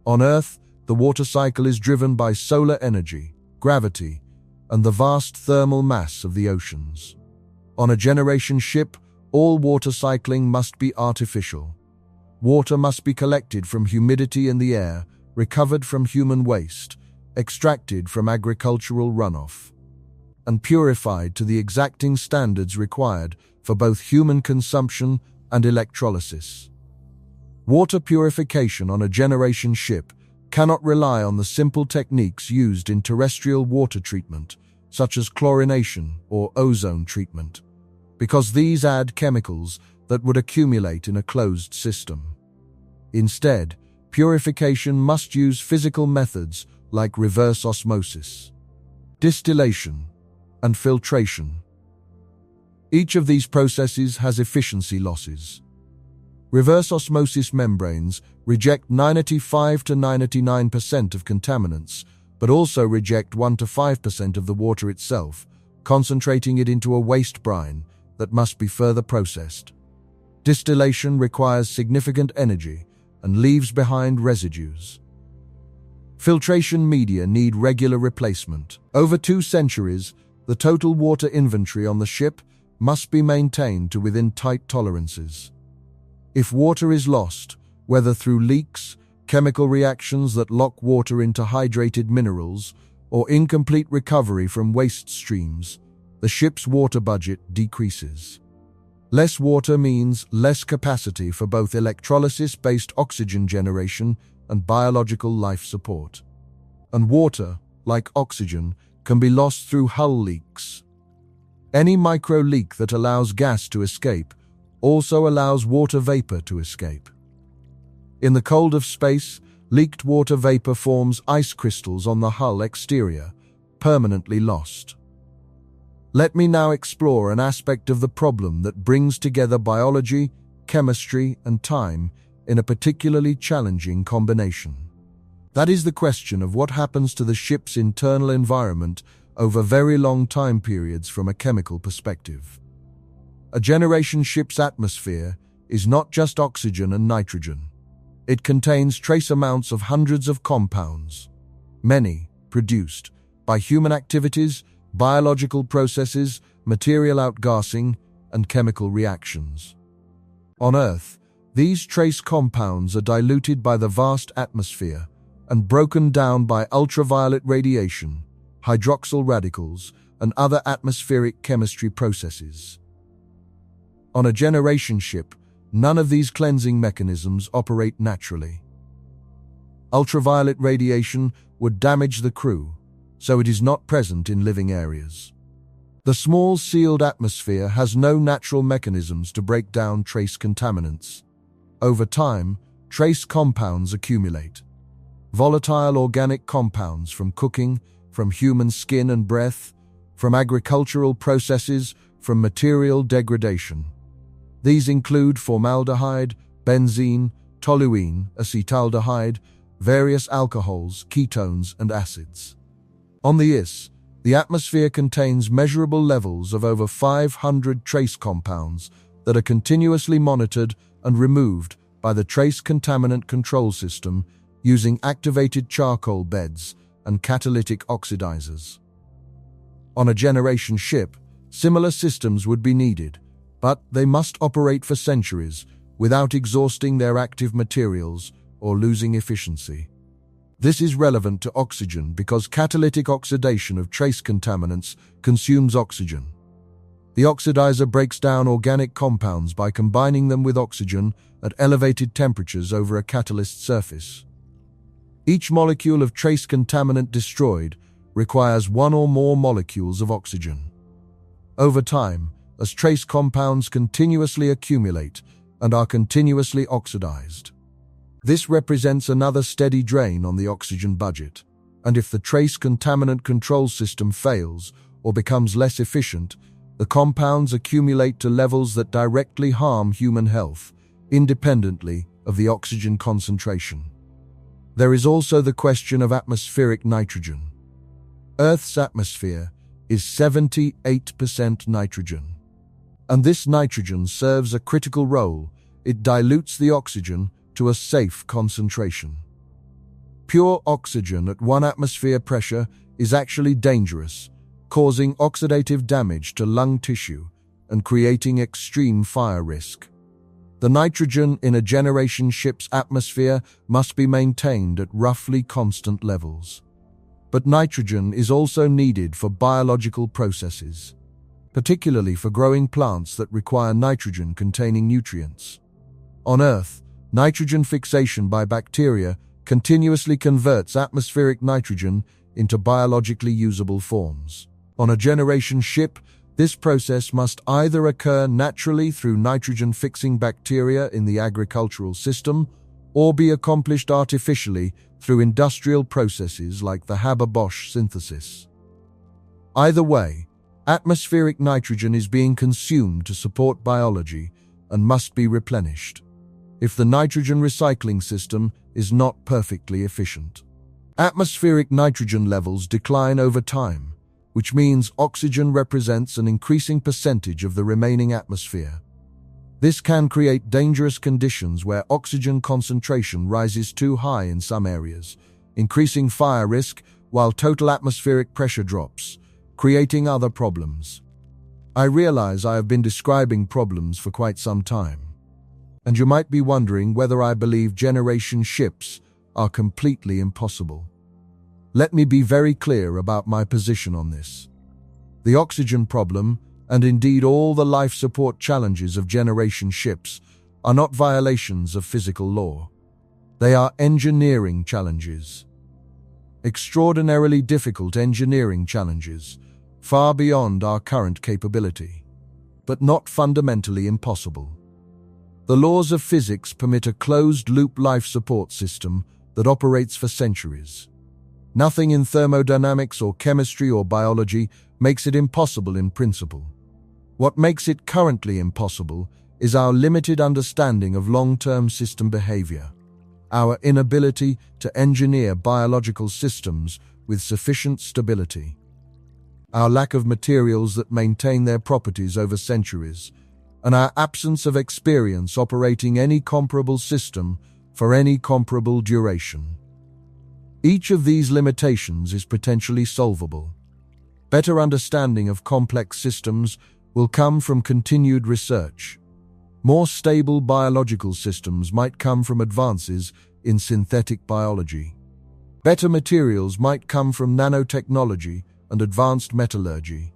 On Earth, the water cycle is driven by solar energy, gravity, and the vast thermal mass of the oceans. On a generation ship, all water cycling must be artificial. Water must be collected from humidity in the air, recovered from human waste, extracted from agricultural runoff, and purified to the exacting standards required for both human consumption and electrolysis. Water purification on a generation ship cannot rely on the simple techniques used in terrestrial water treatment, such as chlorination or ozone treatment, because these add chemicals that would accumulate in a closed system. Instead, purification must use physical methods like reverse osmosis, distillation, and filtration. Each of these processes has efficiency losses. Reverse osmosis membranes reject 95 to 99% of contaminants, but also reject 1 to 5% of the water itself, concentrating it into a waste brine that must be further processed. Distillation requires significant energy and leaves behind residues. Filtration media need regular replacement. Over 2 centuries, the total water inventory on the ship must be maintained to within tight tolerances. If water is lost, whether through leaks, chemical reactions that lock water into hydrated minerals, or incomplete recovery from waste streams, the ship's water budget decreases. Less water means less capacity for both electrolysis-based oxygen generation and biological life support. And water, like oxygen, can be lost through hull leaks. Any micro leak that allows gas to escape also allows water vapor to escape. In the cold of space, leaked water vapor forms ice crystals on the hull exterior, permanently lost. Let me now explore an aspect of the problem that brings together biology, chemistry, and time in a particularly challenging combination. That is the question of what happens to the ship's internal environment over very long time periods from a chemical perspective. A generation ship's atmosphere is not just oxygen and nitrogen. It contains trace amounts of hundreds of compounds, many produced by human activities, biological processes, material outgassing, and chemical reactions. On Earth, these trace compounds are diluted by the vast atmosphere and broken down by ultraviolet radiation, hydroxyl radicals, and other atmospheric chemistry processes. On a generation ship, none of these cleansing mechanisms operate naturally. Ultraviolet radiation would damage the crew, so it is not present in living areas. The small sealed atmosphere has no natural mechanisms to break down trace contaminants. Over time, trace compounds accumulate. Volatile organic compounds from cooking, from human skin and breath, from agricultural processes, from material degradation. These include formaldehyde, benzene, toluene, acetaldehyde, various alcohols, ketones, and acids. On the IS, the atmosphere contains measurable levels of over 500 trace compounds that are continuously monitored and removed by the Trace Contaminant Control System using activated charcoal beds and catalytic oxidizers. On a generation ship, similar systems would be needed, but they must operate for centuries without exhausting their active materials or losing efficiency. This is relevant to oxygen because catalytic oxidation of trace contaminants consumes oxygen. The oxidizer breaks down organic compounds by combining them with oxygen at elevated temperatures over a catalyst surface. Each molecule of trace contaminant destroyed requires one or more molecules of oxygen. Over time, as trace compounds continuously accumulate and are continuously oxidized. This represents another steady drain on the oxygen budget, and if the trace contaminant control system fails or becomes less efficient, the compounds accumulate to levels that directly harm human health, independently of the oxygen concentration. There is also the question of atmospheric nitrogen. Earth's atmosphere is 78% nitrogen. And this nitrogen serves a critical role. It dilutes the oxygen to a safe concentration. Pure oxygen at 1 atmosphere pressure is actually dangerous, causing oxidative damage to lung tissue and creating extreme fire risk. The nitrogen in a generation ship's atmosphere must be maintained at roughly constant levels. But nitrogen is also needed for biological processes, particularly for growing plants that require nitrogen-containing nutrients. On Earth, nitrogen fixation by bacteria continuously converts atmospheric nitrogen into biologically usable forms. On a generation ship, this process must either occur naturally through nitrogen-fixing bacteria in the agricultural system or be accomplished artificially through industrial processes like the Haber-Bosch synthesis. Either way, atmospheric nitrogen is being consumed to support biology and must be replenished if the nitrogen recycling system is not perfectly efficient. Atmospheric nitrogen levels decline over time, which means oxygen represents an increasing percentage of the remaining atmosphere. This can create dangerous conditions where oxygen concentration rises too high in some areas, increasing fire risk while total atmospheric pressure drops, creating other problems. I realize I have been describing problems for quite some time, and you might be wondering whether I believe generation ships are completely impossible. Let me be very clear about my position on this. The oxygen problem, and indeed all the life support challenges of generation ships, are not violations of physical law. They are engineering challenges. Extraordinarily difficult engineering challenges, far beyond our current capability, but not fundamentally impossible. The laws of physics permit a closed-loop life support system that operates for centuries. Nothing in thermodynamics or chemistry or biology makes it impossible in principle. What makes it currently impossible is our limited understanding of long-term system behavior, our inability to engineer biological systems with sufficient stability, our lack of materials that maintain their properties over centuries, and our absence of experience operating any comparable system for any comparable duration. Each of these limitations is potentially solvable. Better understanding of complex systems will come from continued research. More stable biological systems might come from advances in synthetic biology. Better materials might come from nanotechnology and advanced metallurgy.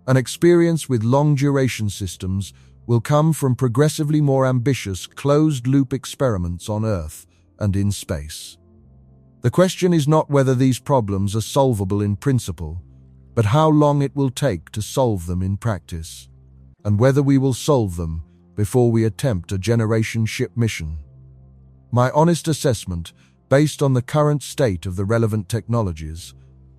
An experience with long-duration systems will come from progressively more ambitious closed-loop experiments on Earth and in space. The question is not whether these problems are solvable in principle, but how long it will take to solve them in practice, and whether we will solve them before we attempt a generation ship mission. My honest assessment, based on the current state of the relevant technologies,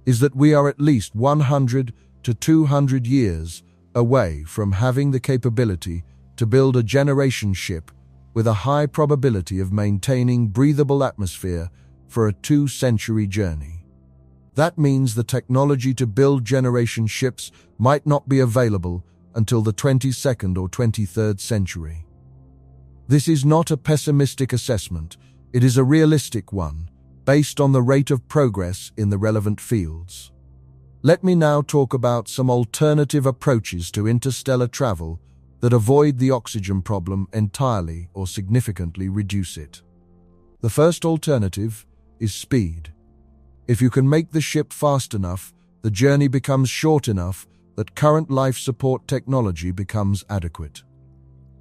is that we are at least 100 to 200 years away from having the capability to build a generation ship with a high probability of maintaining breathable atmosphere for a 2-century journey. That means the technology to build generation ships might not be available until the 22nd or 23rd century. This is not a pessimistic assessment, it is a realistic one, based on the rate of progress in the relevant fields. Let me now talk about some alternative approaches to interstellar travel that avoid the oxygen problem entirely or significantly reduce it. The first alternative is speed. If you can make the ship fast enough, the journey becomes short enough that current life support technology becomes adequate.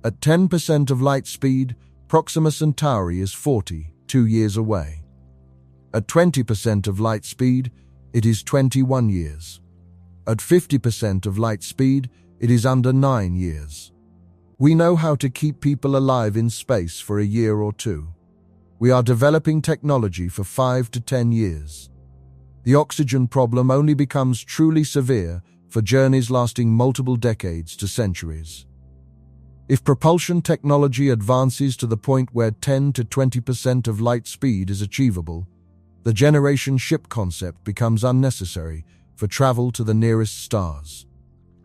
At 10% of light speed, Proxima Centauri is 42 years away. At 20% of light speed, it is 21 years. At 50% of light speed, it is under 9 years. We know how to keep people alive in space for a year or two. We are developing technology for 5 to 10 years. The oxygen problem only becomes truly severe for journeys lasting multiple decades to centuries. If propulsion technology advances to the point where 10 to 20% of light speed is achievable, the generation ship concept becomes unnecessary for travel to the nearest stars,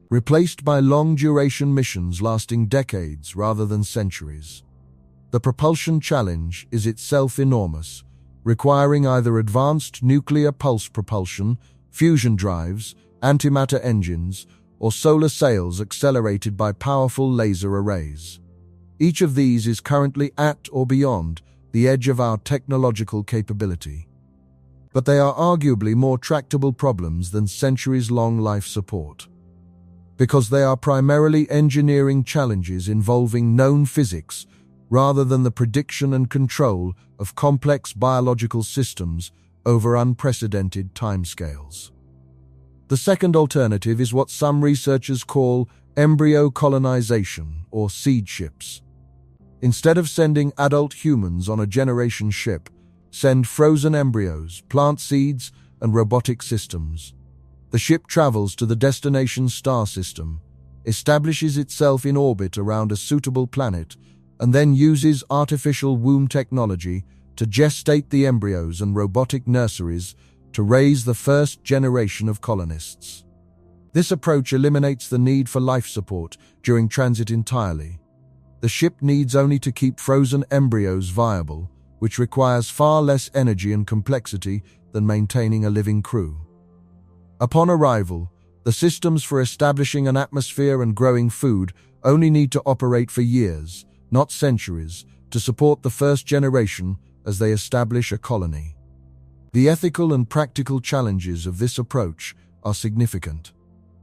replaced by long-duration missions lasting decades rather than centuries. The propulsion challenge is itself enormous, requiring either advanced nuclear pulse propulsion, fusion drives, antimatter engines, or solar sails accelerated by powerful laser arrays. Each of these is currently at or beyond the edge of our technological capability. But they are arguably more tractable problems than centuries-long life support, because they are primarily engineering challenges involving known physics rather than the prediction and control of complex biological systems over unprecedented timescales. The second alternative is what some researchers call embryo colonization, or seed ships. Instead of sending adult humans on a generation ship, send frozen embryos, plant seeds, and robotic systems. The ship travels to the destination star system, establishes itself in orbit around a suitable planet, and then uses artificial womb technology to gestate the embryos and robotic nurseries to raise the first generation of colonists. This approach eliminates the need for life support during transit entirely. The ship needs only to keep frozen embryos viable, which requires far less energy and complexity than maintaining a living crew. Upon arrival, the systems for establishing an atmosphere and growing food only need to operate for years, not centuries, to support the first generation as they establish a colony. The ethical and practical challenges of this approach are significant.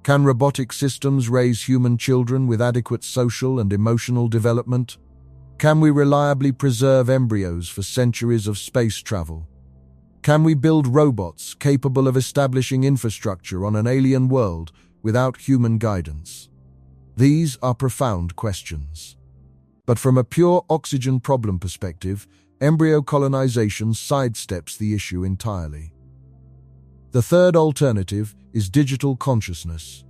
Can robotic systems raise human children with adequate social and emotional development? Can we reliably preserve embryos for centuries of space travel? Can we build robots capable of establishing infrastructure on an alien world without human guidance? These are profound questions. But from a pure oxygen problem perspective, embryo colonization sidesteps the issue entirely. The third alternative is digital consciousness.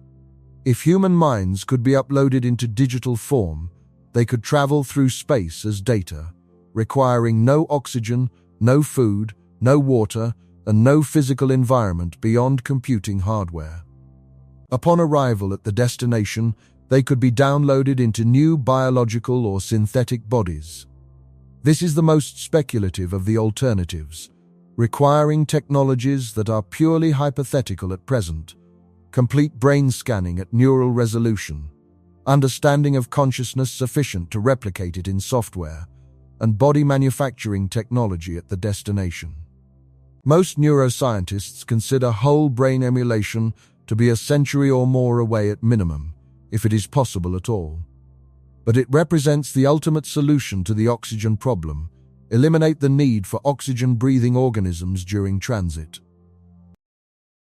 If human minds could be uploaded into digital form, they could travel through space as data, requiring no oxygen, no food, no water, and no physical environment beyond computing hardware. Upon arrival at the destination, they could be downloaded into new biological or synthetic bodies. This is the most speculative of the alternatives, requiring technologies that are purely hypothetical at present: complete brain scanning at neural resolution, understanding of consciousness sufficient to replicate it in software, and body manufacturing technology at the destination. Most neuroscientists consider whole brain emulation to be a century or more away at minimum, if it is possible at all. But it represents the ultimate solution to the oxygen problem: eliminate the need for oxygen-breathing organisms during transit.